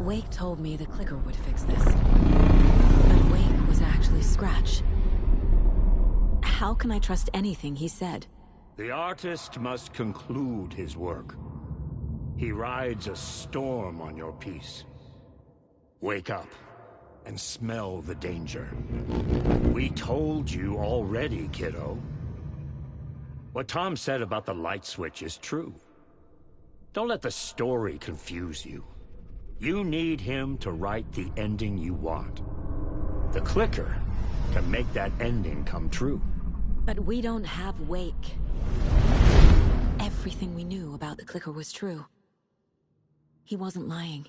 S2: Wake told me the clicker would fix this. But Wake was actually Scratch. How can I trust anything he said?
S11: The artist must conclude his work. He rides a storm on your piece. Wake up and smell the danger. We told you already, kiddo. What Tom said about the light switch is true. Don't let the story confuse you. You need him to write the ending you want. The clicker can make that ending come true.
S2: But we don't have Wake. Everything we knew about the clicker was true. He wasn't lying.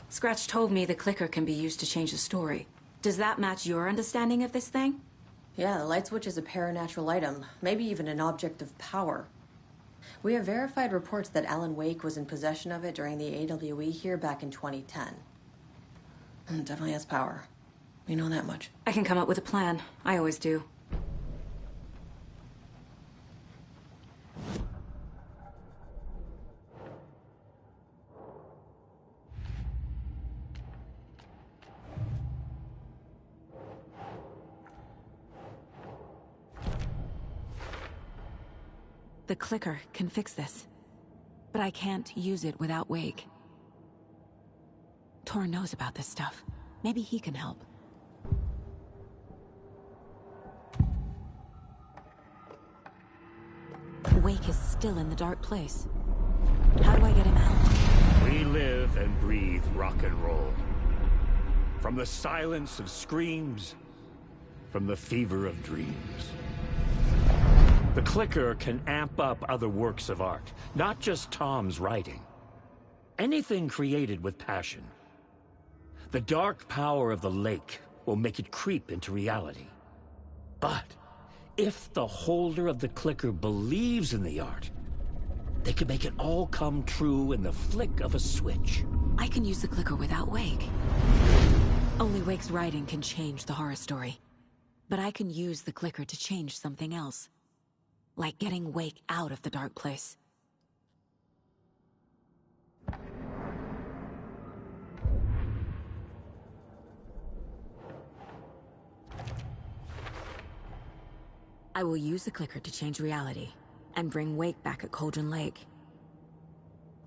S2: Scratch told me the clicker can be used to change the story. Does that match your understanding of this thing?
S3: Yeah, the light switch is a paranatural item, maybe even an object of power. We have verified reports that Alan Wake was in possession of it during the AWE here back in 2010. It definitely has power. We know that much.
S2: I can come up with a plan. I always do. The clicker can fix this. But I can't use it without Wake. Tor knows about this stuff. Maybe he can help. Wake is still in the dark place. How do I get him out?
S11: We live and breathe rock and roll. From the silence of screams, from the fever of dreams. The clicker can amp up other works of art, not just Tom's writing. Anything created with passion. The dark power of the lake will make it creep into reality. But if the holder of the clicker believes in the art, they can make it all come true in the flick of a switch.
S2: I can use the clicker without Wake. Only Wake's writing can change the horror story. But I can use the clicker to change something else. Like getting Wake out of the dark place. I will use the clicker to change reality, and bring Wake back at Cauldron Lake.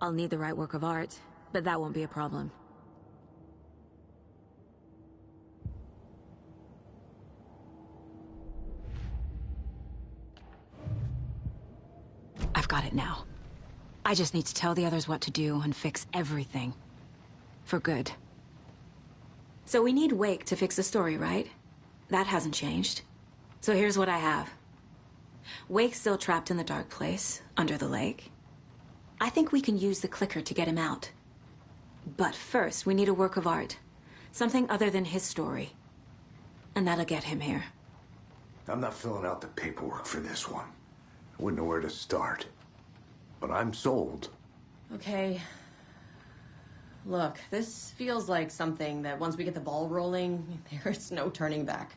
S2: I'll need the right work of art, but that won't be a problem. I've got it now. I just need to tell the others what to do and fix everything. For good. So we need Wake to fix the story, right? That hasn't changed. So here's what I have. Wake's still trapped in the dark place, under the lake. I think we can use the clicker to get him out. But first, we need a work of art. Something other than his story. And that'll get him here.
S8: I'm not filling out the paperwork for this one. I wouldn't know where to start. But I'm sold.
S3: Okay. Look, this feels like something that once we get the ball rolling, there's no turning back.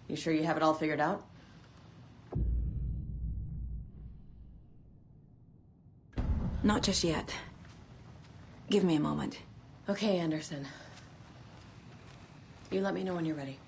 S3: You sure you have it all figured out?
S2: Not just yet. Give me a moment.
S3: Okay, Anderson. You let me know when you're ready.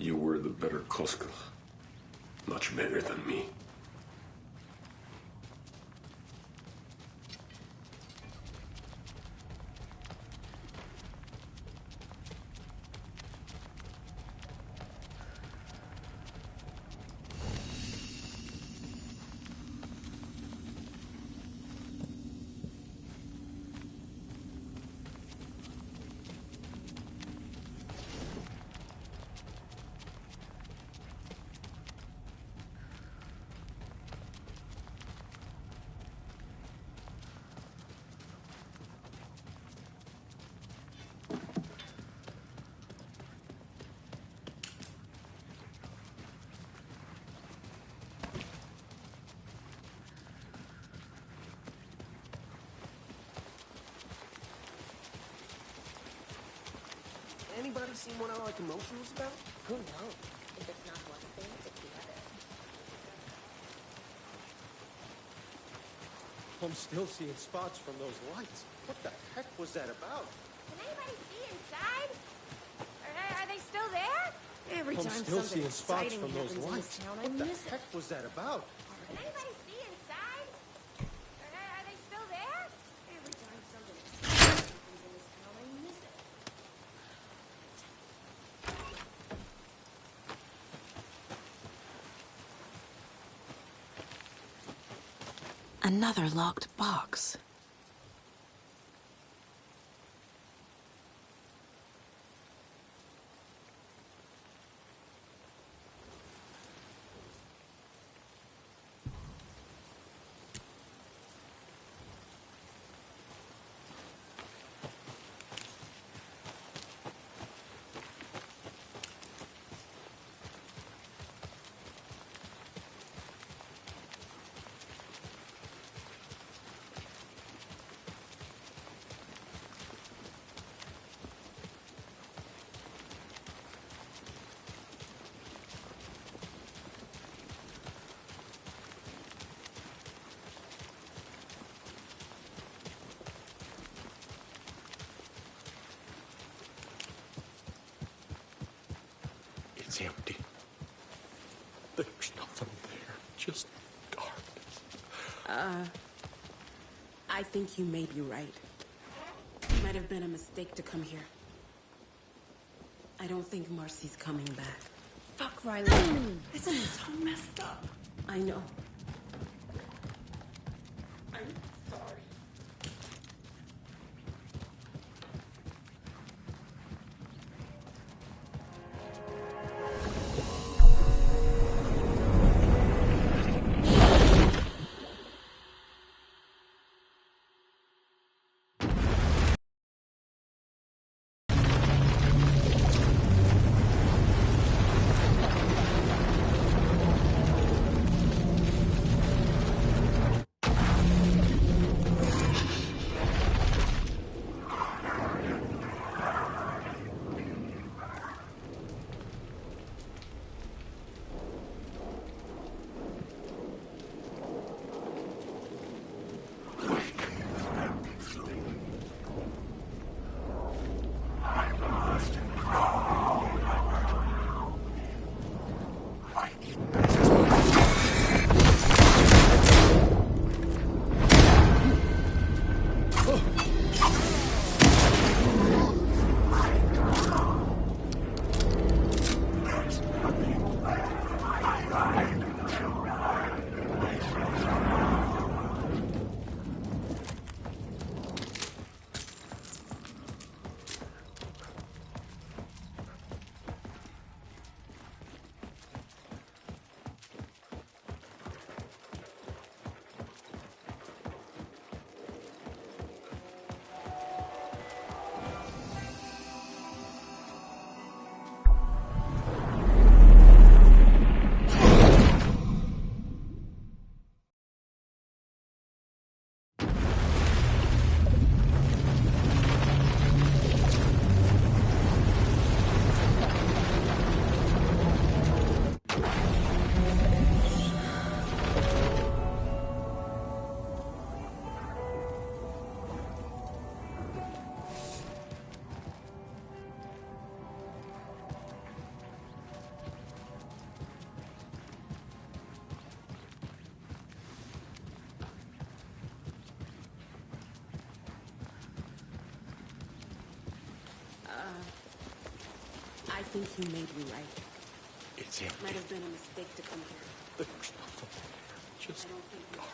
S7: You were the better Koska. Much better than me.
S4: Anybody seen what all the commotion was about?
S6: Who knows? If it's not one thing, it's the other.
S4: I'm still seeing spots from those lights. What the heck was that about?
S12: Can anybody see inside? Are they still there?
S6: Every
S4: I'm
S6: time
S4: still
S6: something
S4: seeing spots
S6: exciting
S4: from those
S6: happens in
S4: lights.
S6: this town, I
S4: What the
S6: miss it.
S4: heck was that about?
S12: Can anybody see inside? Are they still there?
S6: Every time something exciting happens in this town, I miss it.
S2: Another locked box.
S4: It's empty. There's nothing there. Just darkness.
S13: I think you may be right. It might have been a mistake to come here. I don't think Marcy's coming back.
S6: Fuck, Riley.
S13: Isn't it so messed up? I know. I'm sorry. I think you may be right.
S4: It's empty.
S13: Might have been a mistake to come here.
S4: There's nothing there. Just
S13: I don't think we should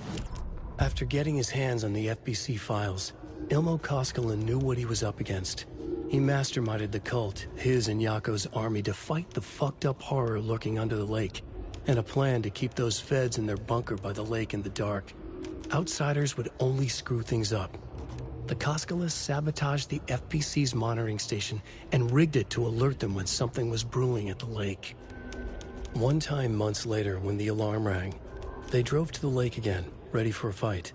S13: come here.
S1: After getting his hands on the FBC files, Ilmo Koskinen knew what he was up against. He masterminded the cult, his and Yako's army, to fight the fucked up horror lurking under the lake, and a plan to keep those feds in their bunker by the lake in the dark. Outsiders would only screw things up. The Koskinen sabotaged the FBC's monitoring station and rigged it to alert them when something was brewing at the lake. One time months later, when the alarm rang, they drove to the lake again, ready for a fight.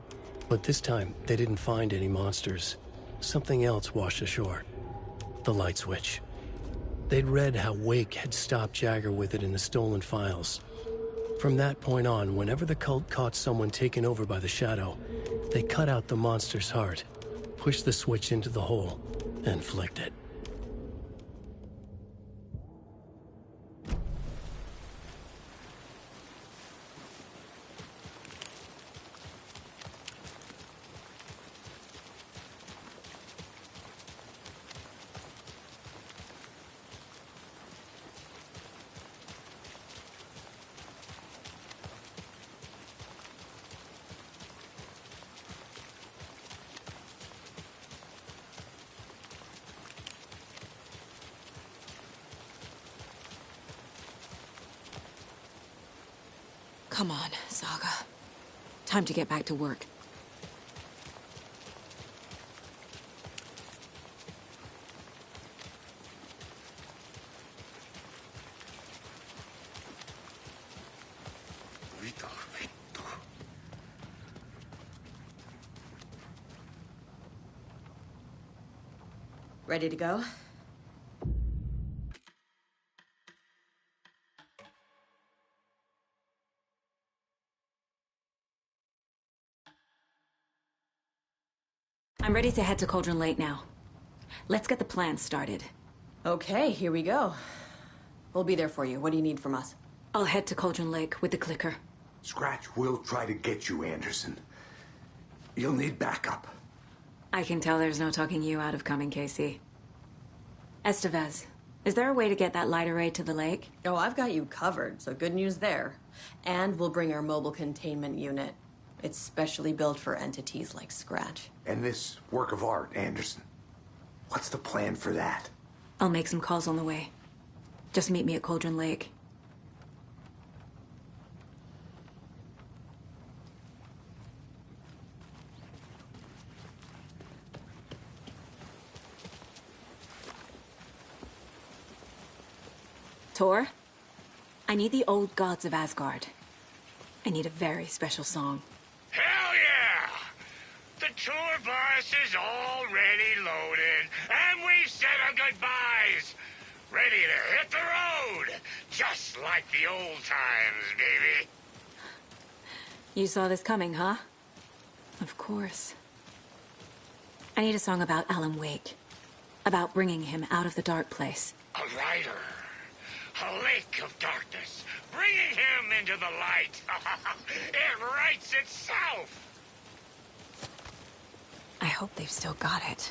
S1: But this time, they didn't find any monsters. Something else washed ashore. The light switch. They'd read how Wake had stopped Jagger with it in the stolen files. From that point on, whenever the cult caught someone taken over by the Shadow, they cut out the monster's heart, pushed the switch into the hole, and flicked it.
S2: Come on, Saga. Time to get back to work.
S3: Ready to go?
S2: I'm ready to head to Cauldron Lake now. Let's get the plan started.
S3: Okay, here we go. We'll be there for you. What do you need from us?
S2: I'll head to Cauldron Lake with the clicker.
S8: Scratch will try to get you, Anderson. You'll need backup.
S2: I can tell there's no talking you out of coming, Casey. Estevez, is there a way to get that light array to the lake?
S3: Oh, I've got you covered, so good news there. And we'll bring our mobile containment unit. It's specially built for entities like Scratch.
S8: And this work of art, Anderson. What's the plan for that?
S2: I'll make some calls on the way. Just meet me at Cauldron Lake. Tor, I need the old gods of Asgard. I need a very special song.
S14: Hell yeah! The tour bus is already loaded, and we've said our goodbyes. Ready to hit the road, just like the old times, baby.
S2: You saw this coming, huh? Of course. I need a song about Alan Wake. About bringing him out of the dark place.
S14: A rider. A lake of darkness. Bringing him into the light. It writes itself.
S2: I hope they've still got it.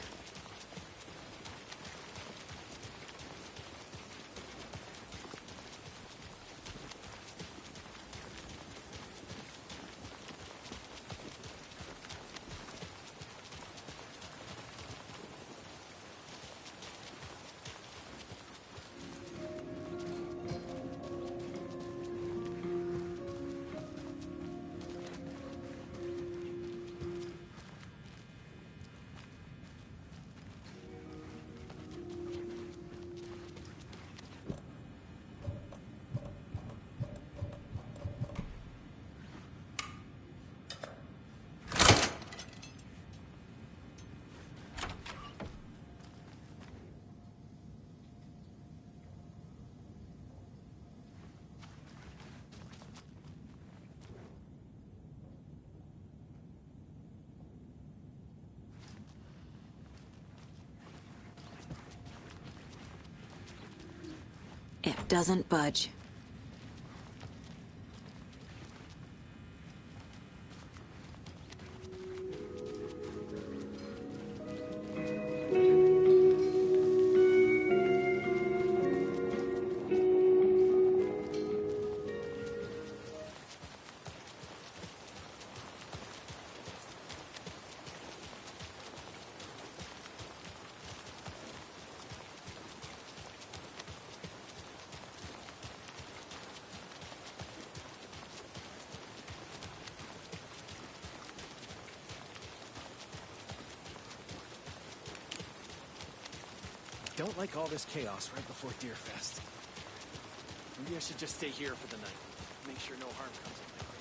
S2: It doesn't budge.
S15: don't like all this chaos right before Deerfest. Maybe I should just stay here for the night. Make sure no harm comes of my creation.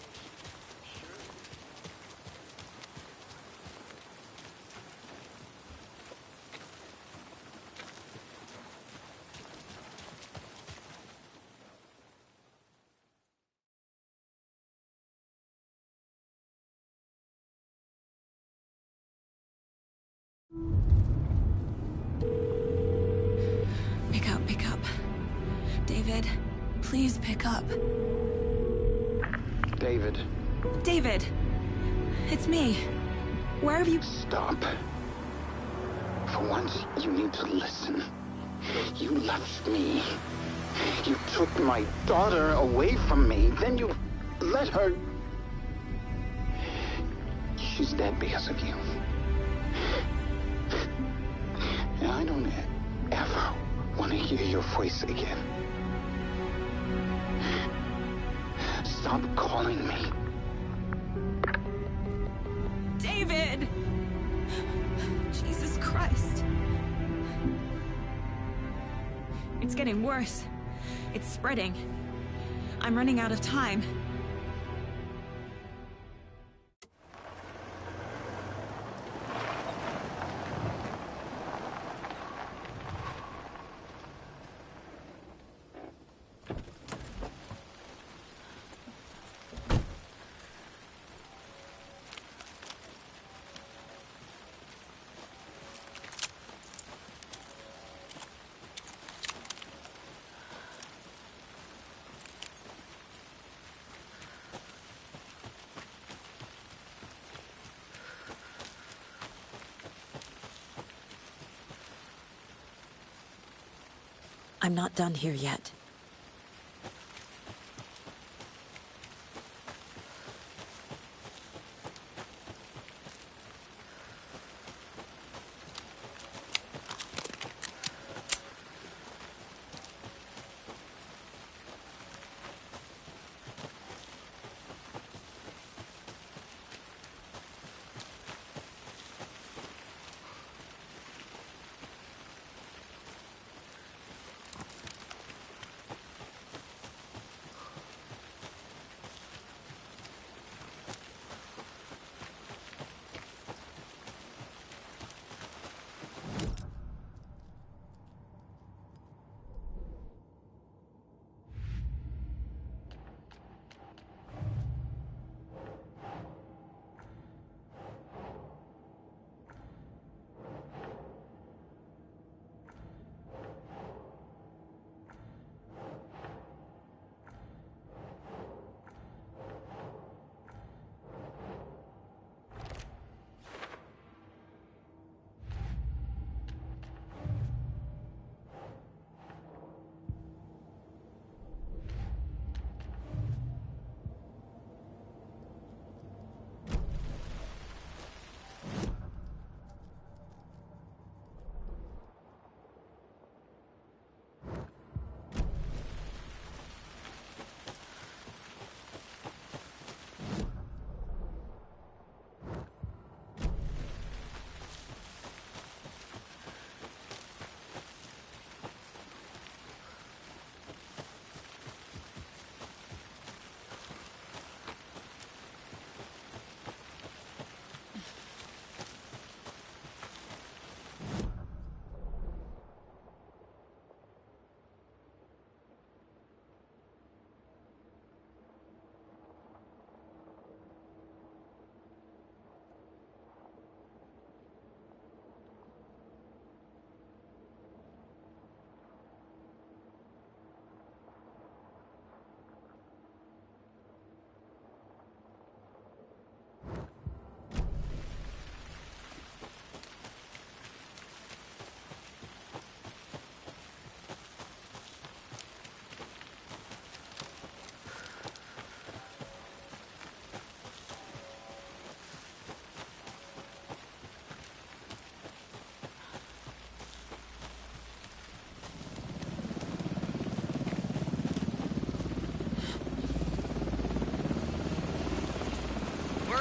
S2: Pick up. David, please pick up.
S16: David.
S2: David! It's me. Where have you...
S16: Stop. For once, you need to listen. You left me. You took my daughter away from me. Then you let her... She's dead because of you. And I don't ever want to hear your voice again. Stop calling me.
S2: David! Jesus Christ. It's getting worse. It's spreading. I'm running out of time. I'm not done here yet.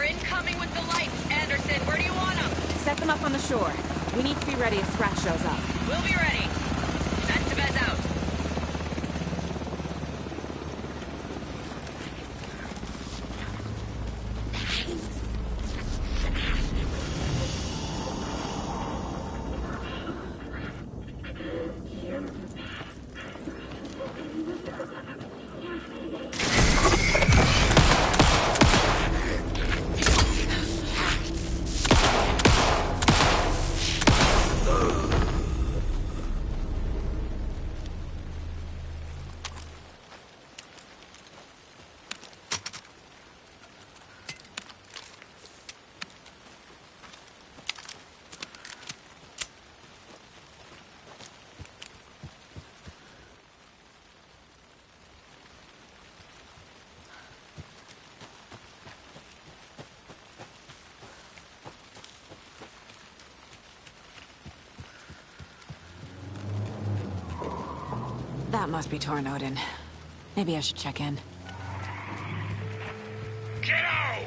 S10: Incoming with the lights, Anderson. Where do you want them?
S2: Set them up on the shore. We need to be ready if Scratch shows up.
S10: We'll be ready. Bez out.
S2: That must be Torn Odin. Maybe I should check in.
S14: Kiddo!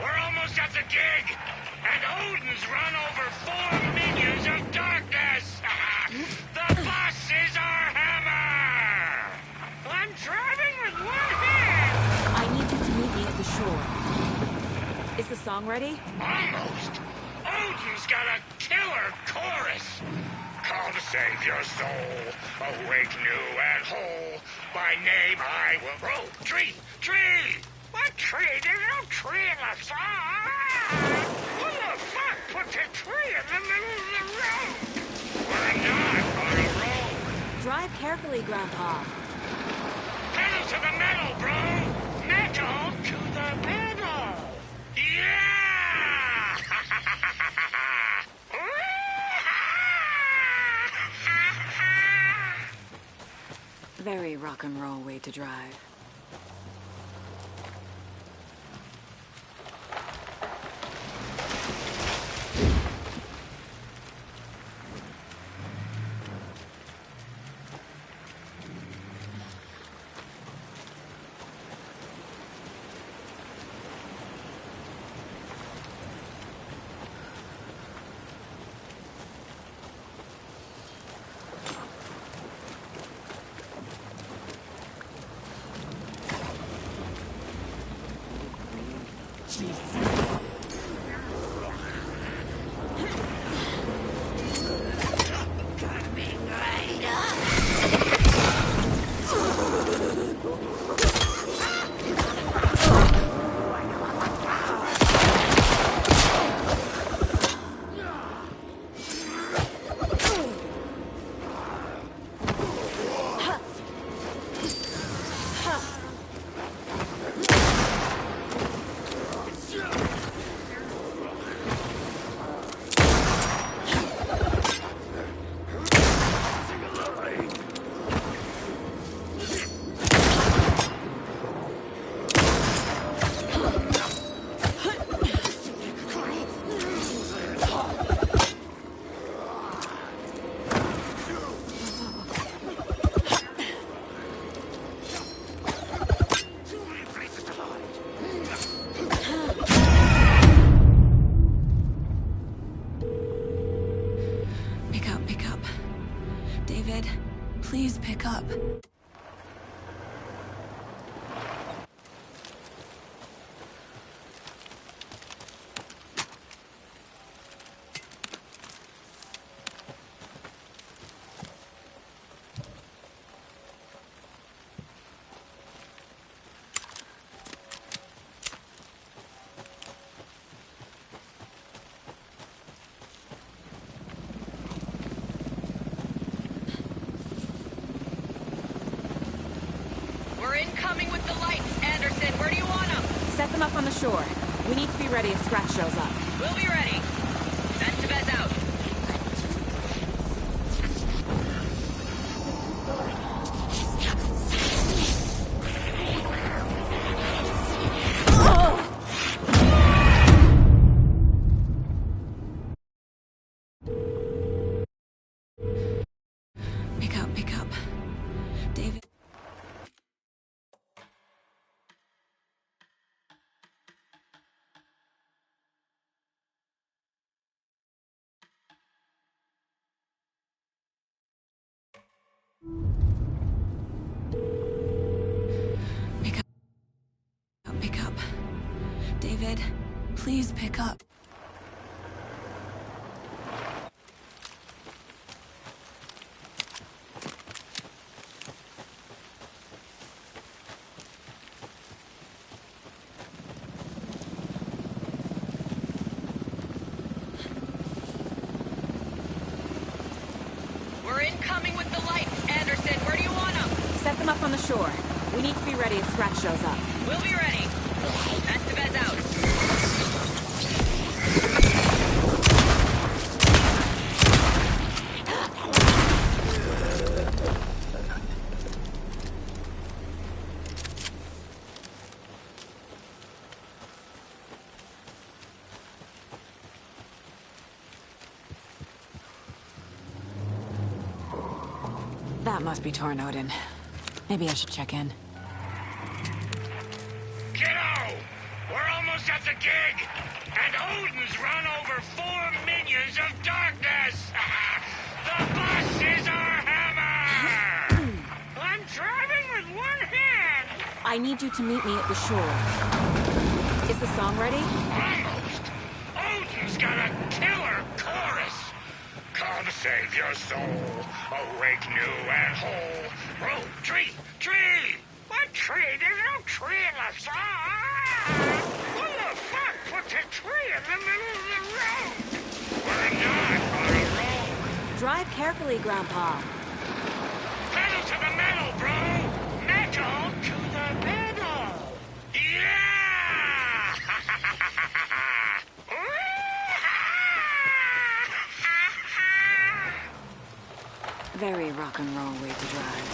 S14: We're almost at the gig! And Odin's run over 4 minions of darkness! The bus is our hammer! I'm driving with one hand!
S2: I need you to meet me at the shore. Is the song ready?
S14: Almost! Odin's got a killer chorus! Call to save your soul, awake new and whole. By name I will... Oh, tree! Tree! What tree? There's no tree in the song! Who the fuck put a tree in the middle of the road? We're not on a road.
S2: Drive carefully, Grandpa.
S14: Pedal to the metal, bro! Metal to the pedal! Yeah!
S2: Very rock and roll way to drive. Pick up. David, please pick up.
S10: We're incoming with the lights, Anderson. Where do you want them?
S2: Set them up on the shore. We need to be ready if Scratch shows up.
S10: We'll be ready. Best to Bez out.
S2: Pick up. David. Please pick up.
S10: We're incoming with the lights. Anderson, where do you want them?
S2: Set them up on the shore. We need to be ready if Scratch shows up.
S10: We'll be ready. Estevez out.
S2: That must be Tornodin. Maybe I should check in.
S14: Kiddo! We're almost at the gig! And Odin's run over 4 minions of darkness! The bus is our hammer! I'm driving with one hand!
S2: I need you to meet me at the shore. Is the song ready?
S14: Almost! Odin's got a killer chorus! Come save your soul, awake new and whole. Oh, tree! Tree! What tree? There's no tree in the song! Who the fuck puts a tree in the middle of the road? We're not on a road!
S2: Drive carefully, Grandpa.
S14: Pedal to the metal, bro! Metal to the metal! Yeah!
S2: Very rock and roll way to drive.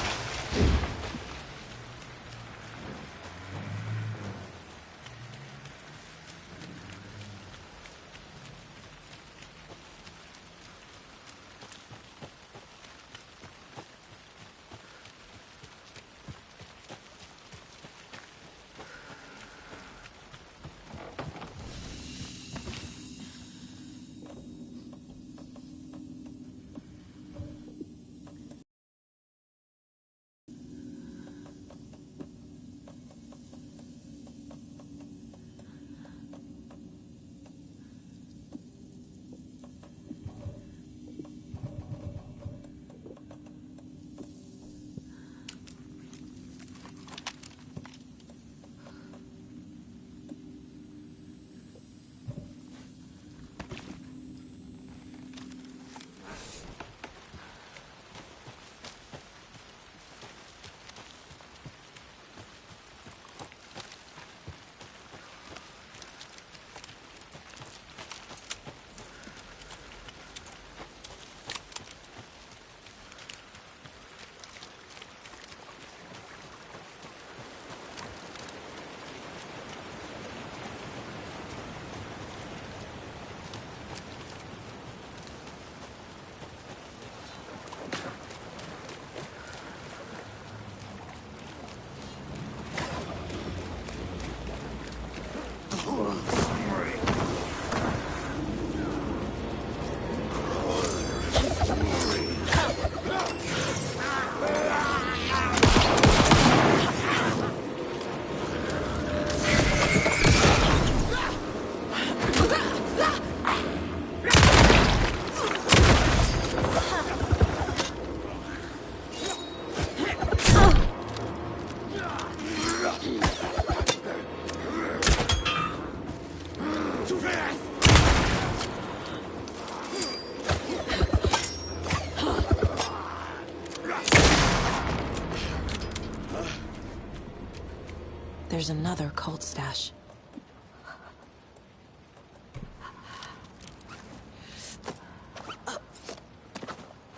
S2: There's another cult stash.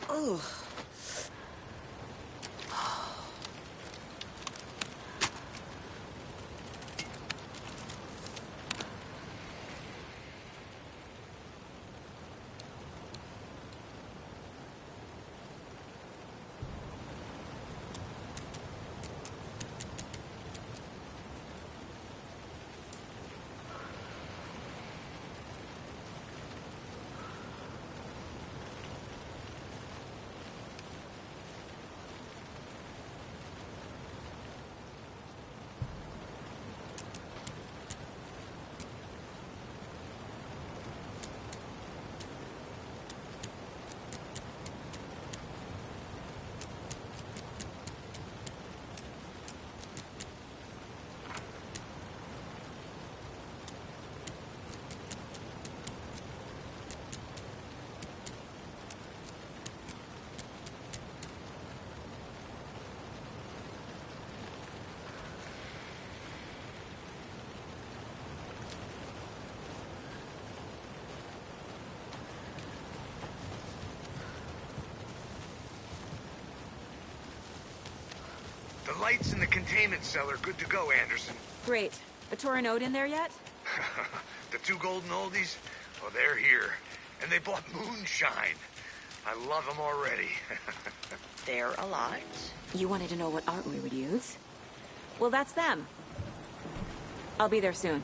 S6: Ugh.
S14: The lights in the containment cell are good to go, Anderson.
S2: Great. A Torinode in there yet?
S14: The two golden oldies? Oh, they're here. And they bought moonshine. I love them already.
S10: They're alive.
S2: You wanted to know what art we would use? Well, that's them. I'll be there soon.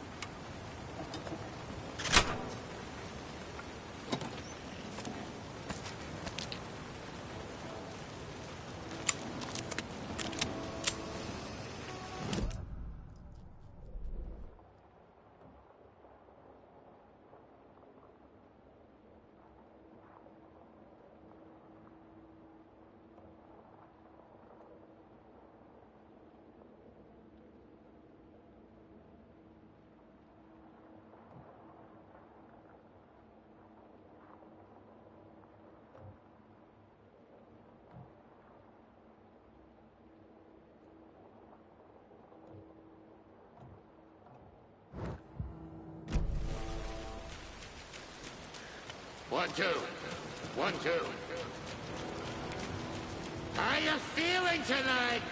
S14: One, two. 1, 2. How you feeling tonight,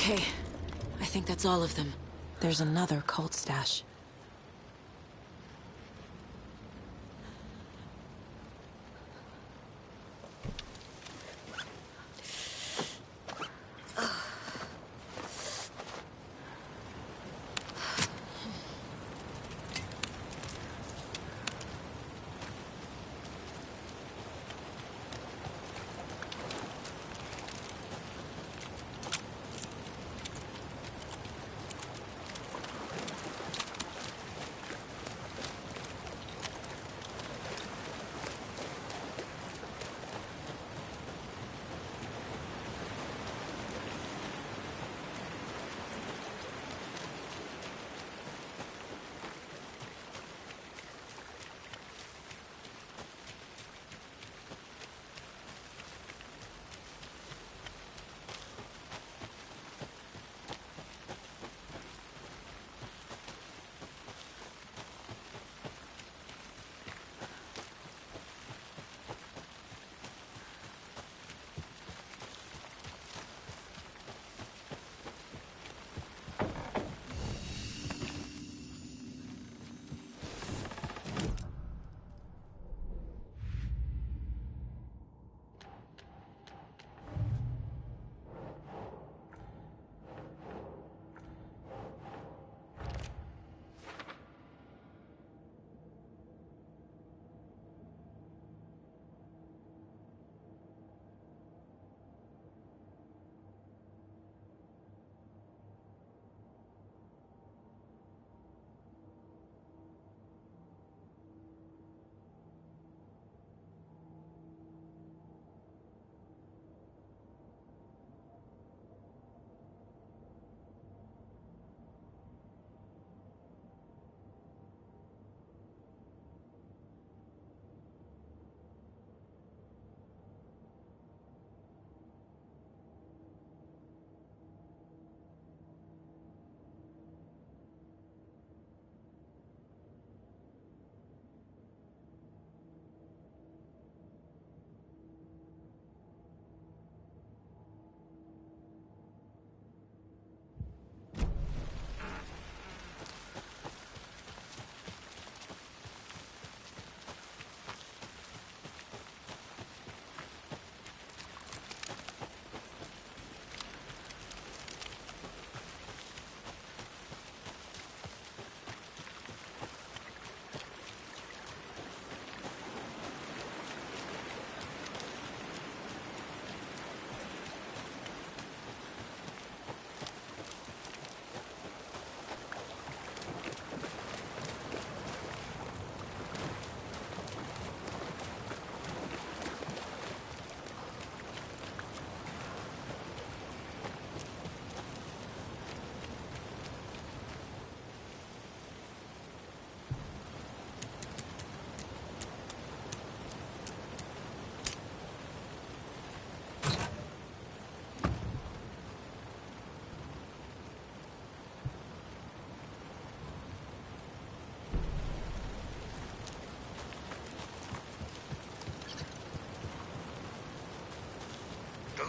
S2: Okay. I think that's all of them. There's another cult stash.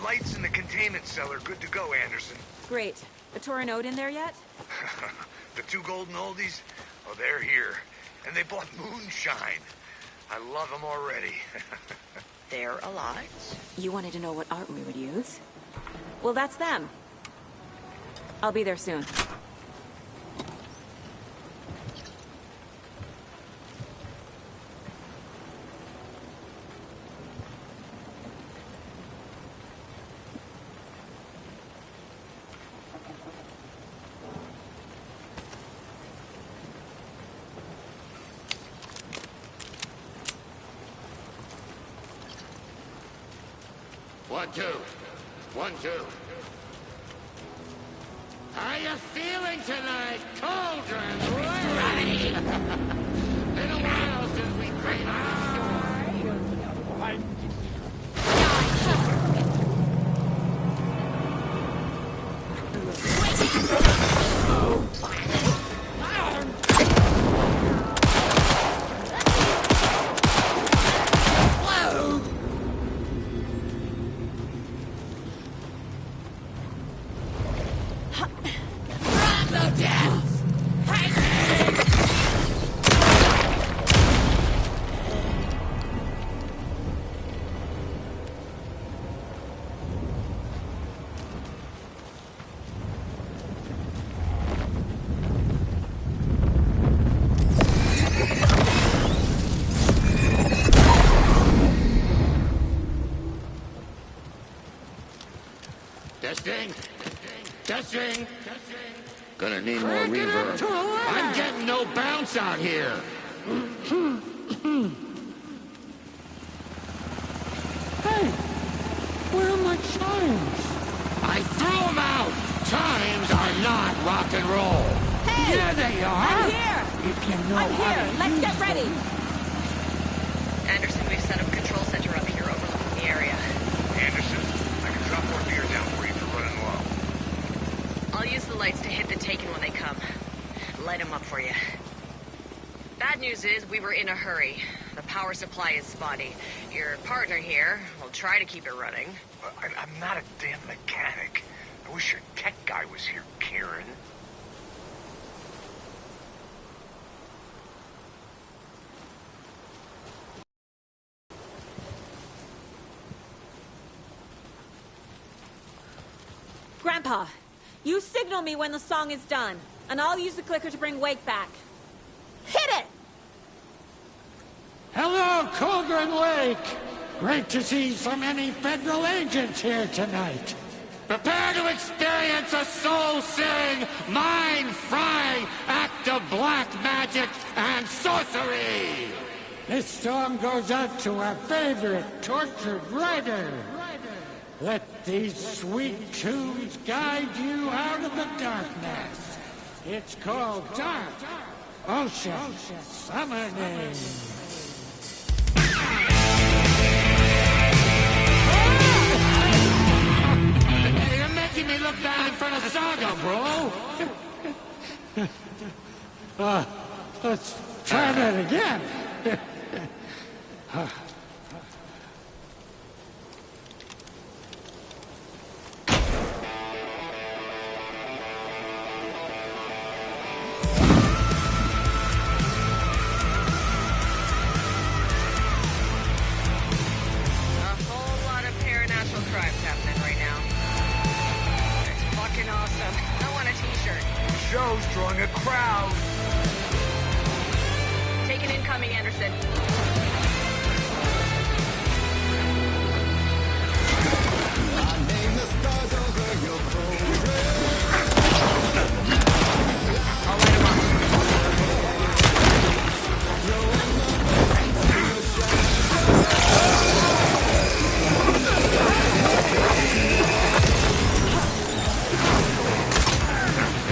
S14: lights in the containment cell are good to go, Anderson.
S2: Great. A Torinode in there yet?
S14: The two golden oldies? Oh, they're here. And they bought moonshine. I love them already.
S10: They're alive.
S2: You wanted to know what art we would use? Well, that's them. I'll be there soon.
S14: One, two. 1, 2. How you feeling tonight, Cauldron? Ready? Been a while since we played Testing. Gonna need more reverb. I'm getting no bounce out here. Hey, where are my chimes? I threw them out. Chimes are not rock and roll.
S2: Hey!
S14: Yeah, they are.
S2: I'm here!
S14: If you know
S2: I'm
S14: how
S2: here.
S14: to
S2: Let's
S14: use
S2: get ready.
S10: Anderson, we've set up a control center up here overlooking the area.
S14: Anderson, I can drop more beer down for you for running low.
S10: I'll use the lights to hit the Taken when they come. Light them up for you. Bad news is we were in a hurry. The power supply is spotty. Your partner here will try to keep it running.
S14: I'm not a damn mechanic. I wish your tech guy was here, Karen.
S2: Grandpa, you signal me when the song is done, and I'll use the clicker to bring Wake back. Hit it!
S14: Hello, Cauldron Lake! Great to see so many federal agents here tonight. Prepare to experience a soul-searing, mind-frying act of black magic and sorcery! This song goes out to our favorite tortured writer. Let these sweet tunes guide you out of the darkness. It's called Dark Ocean Summoning. You're making me look down in front of Saga, bro. Let's try that again.
S10: Show's drawing a crowd. Taken incoming, Anderson. I'll light him up.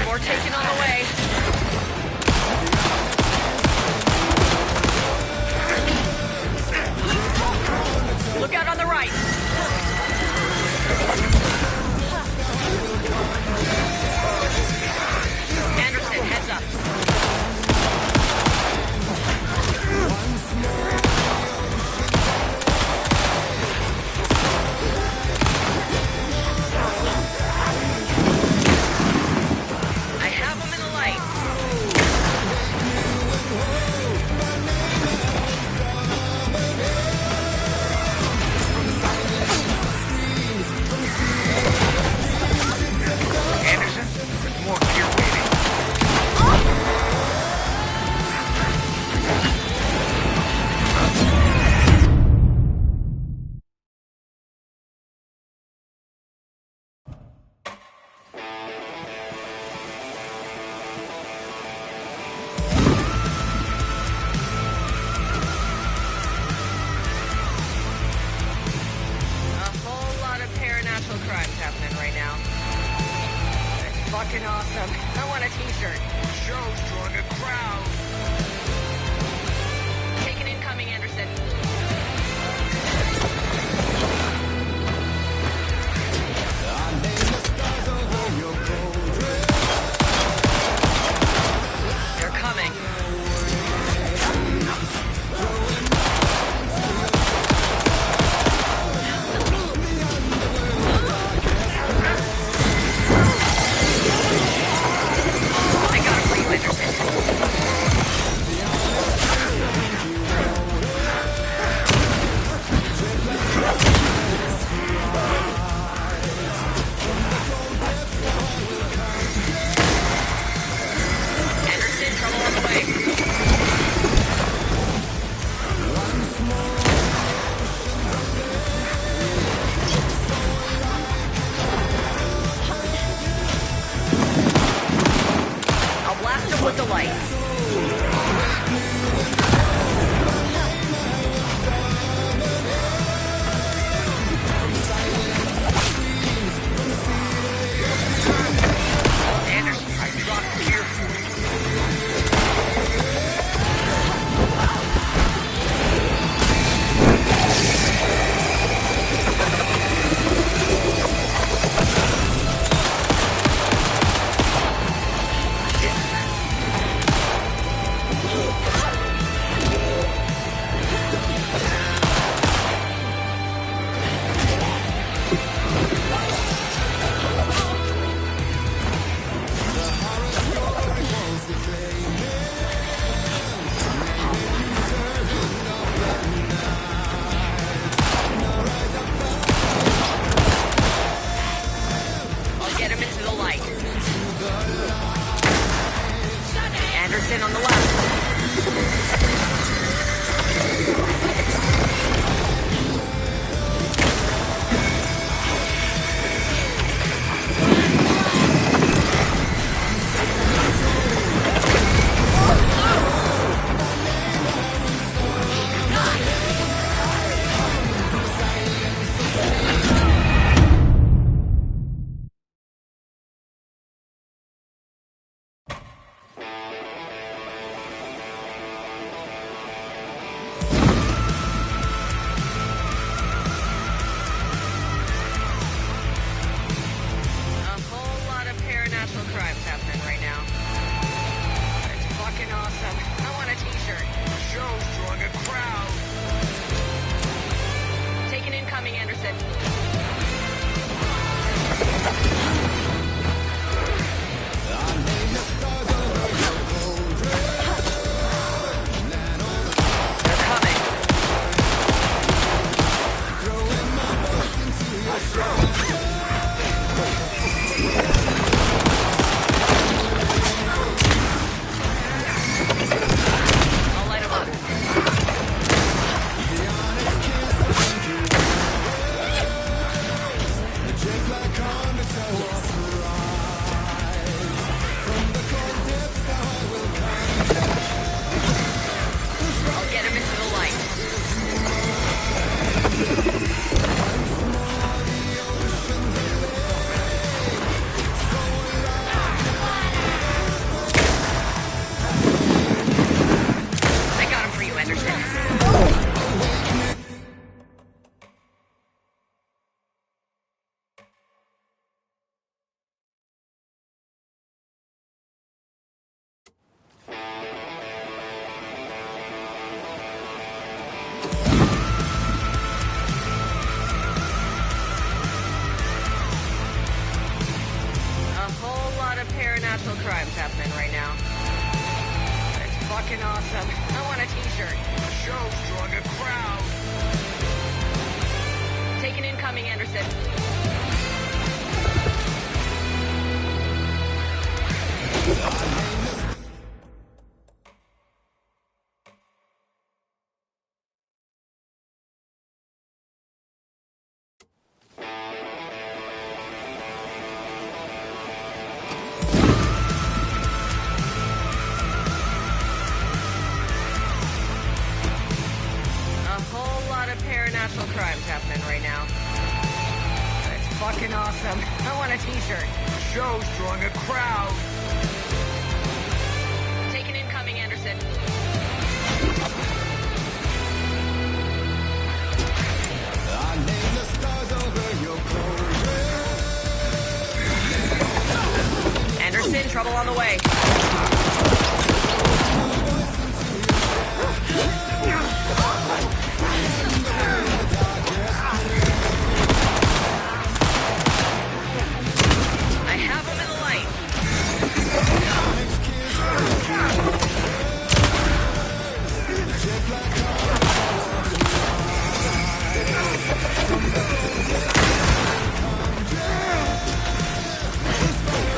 S10: More Taken on the way. supernatural crimes happening right now. It's fucking awesome. I want a t-shirt.
S14: Show's drawing a crowd.
S10: Take an incoming, Anderson. They're coming. I got it for you, Anderson. Anderson, trouble on the way. I'll blast him with the light. Anderson, I dropped here. I'll get him into the light. Anderson on the left. A whole lot of paranatural crimes happening right now. It's fucking awesome. I want a t-shirt.
S14: Show's drawing a crowd.
S10: Take an incoming, Anderson. They're coming. I'll light 'em up. I'll get him into the light. I got him for you, Anderson. A whole lot of paranatural crimes happening right now. It's fucking awesome. I want a t-shirt.
S14: Show's drawing a crowd.
S10: Take an incoming, Anderson. fucking awesome. I want a t-shirt.
S14: Show's drawing a crowd.
S10: Taking incoming, Anderson. Anderson, trouble on the way. I have him in the light.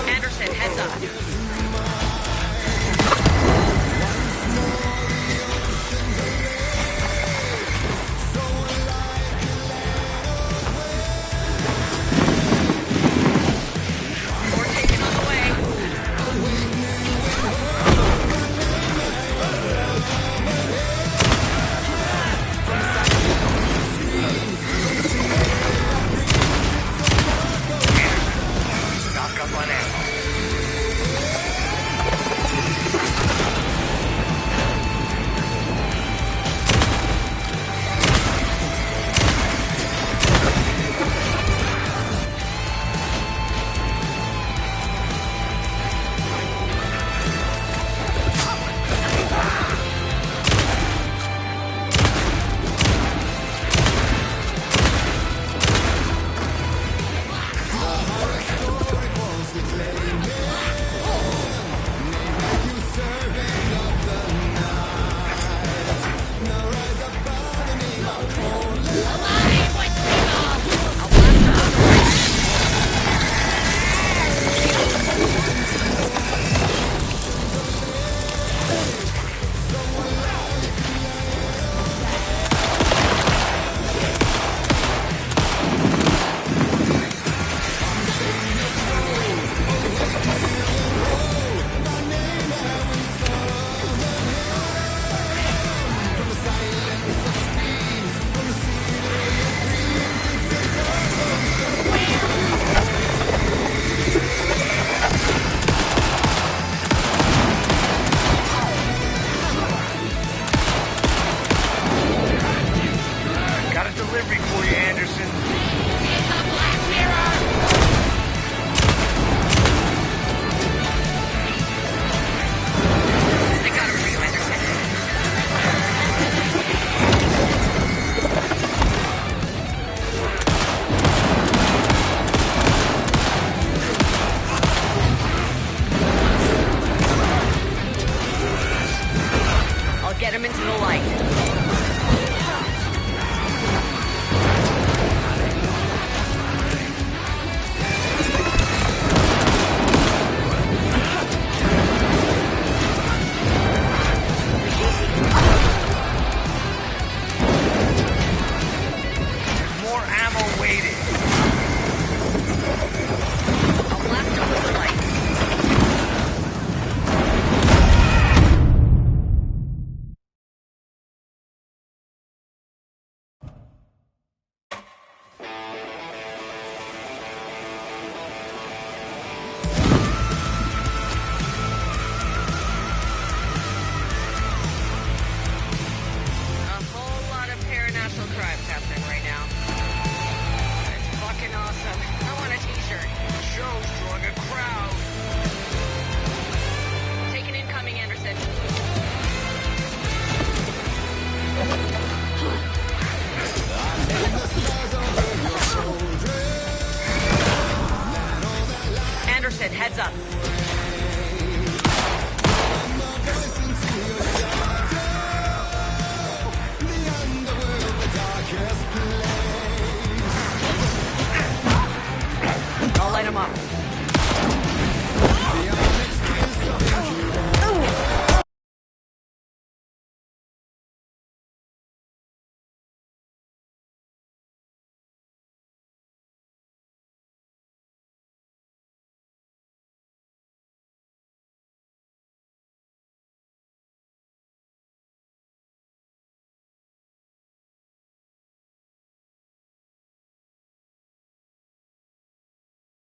S10: Anderson, heads up. We're taking on the way.
S14: Stock up on ammo. Got a delivery for you, Anderson.
S10: I got him for you, Anderson. I'll get him into the light.
S14: More ammo waiting.
S10: I'll blast him with the light. A whole lot of paranational crimes happening right now. It's fucking awesome. I want a t-shirt.
S14: Show's drawing a crowd.
S10: Taking incoming, Anderson. Anderson, heads up.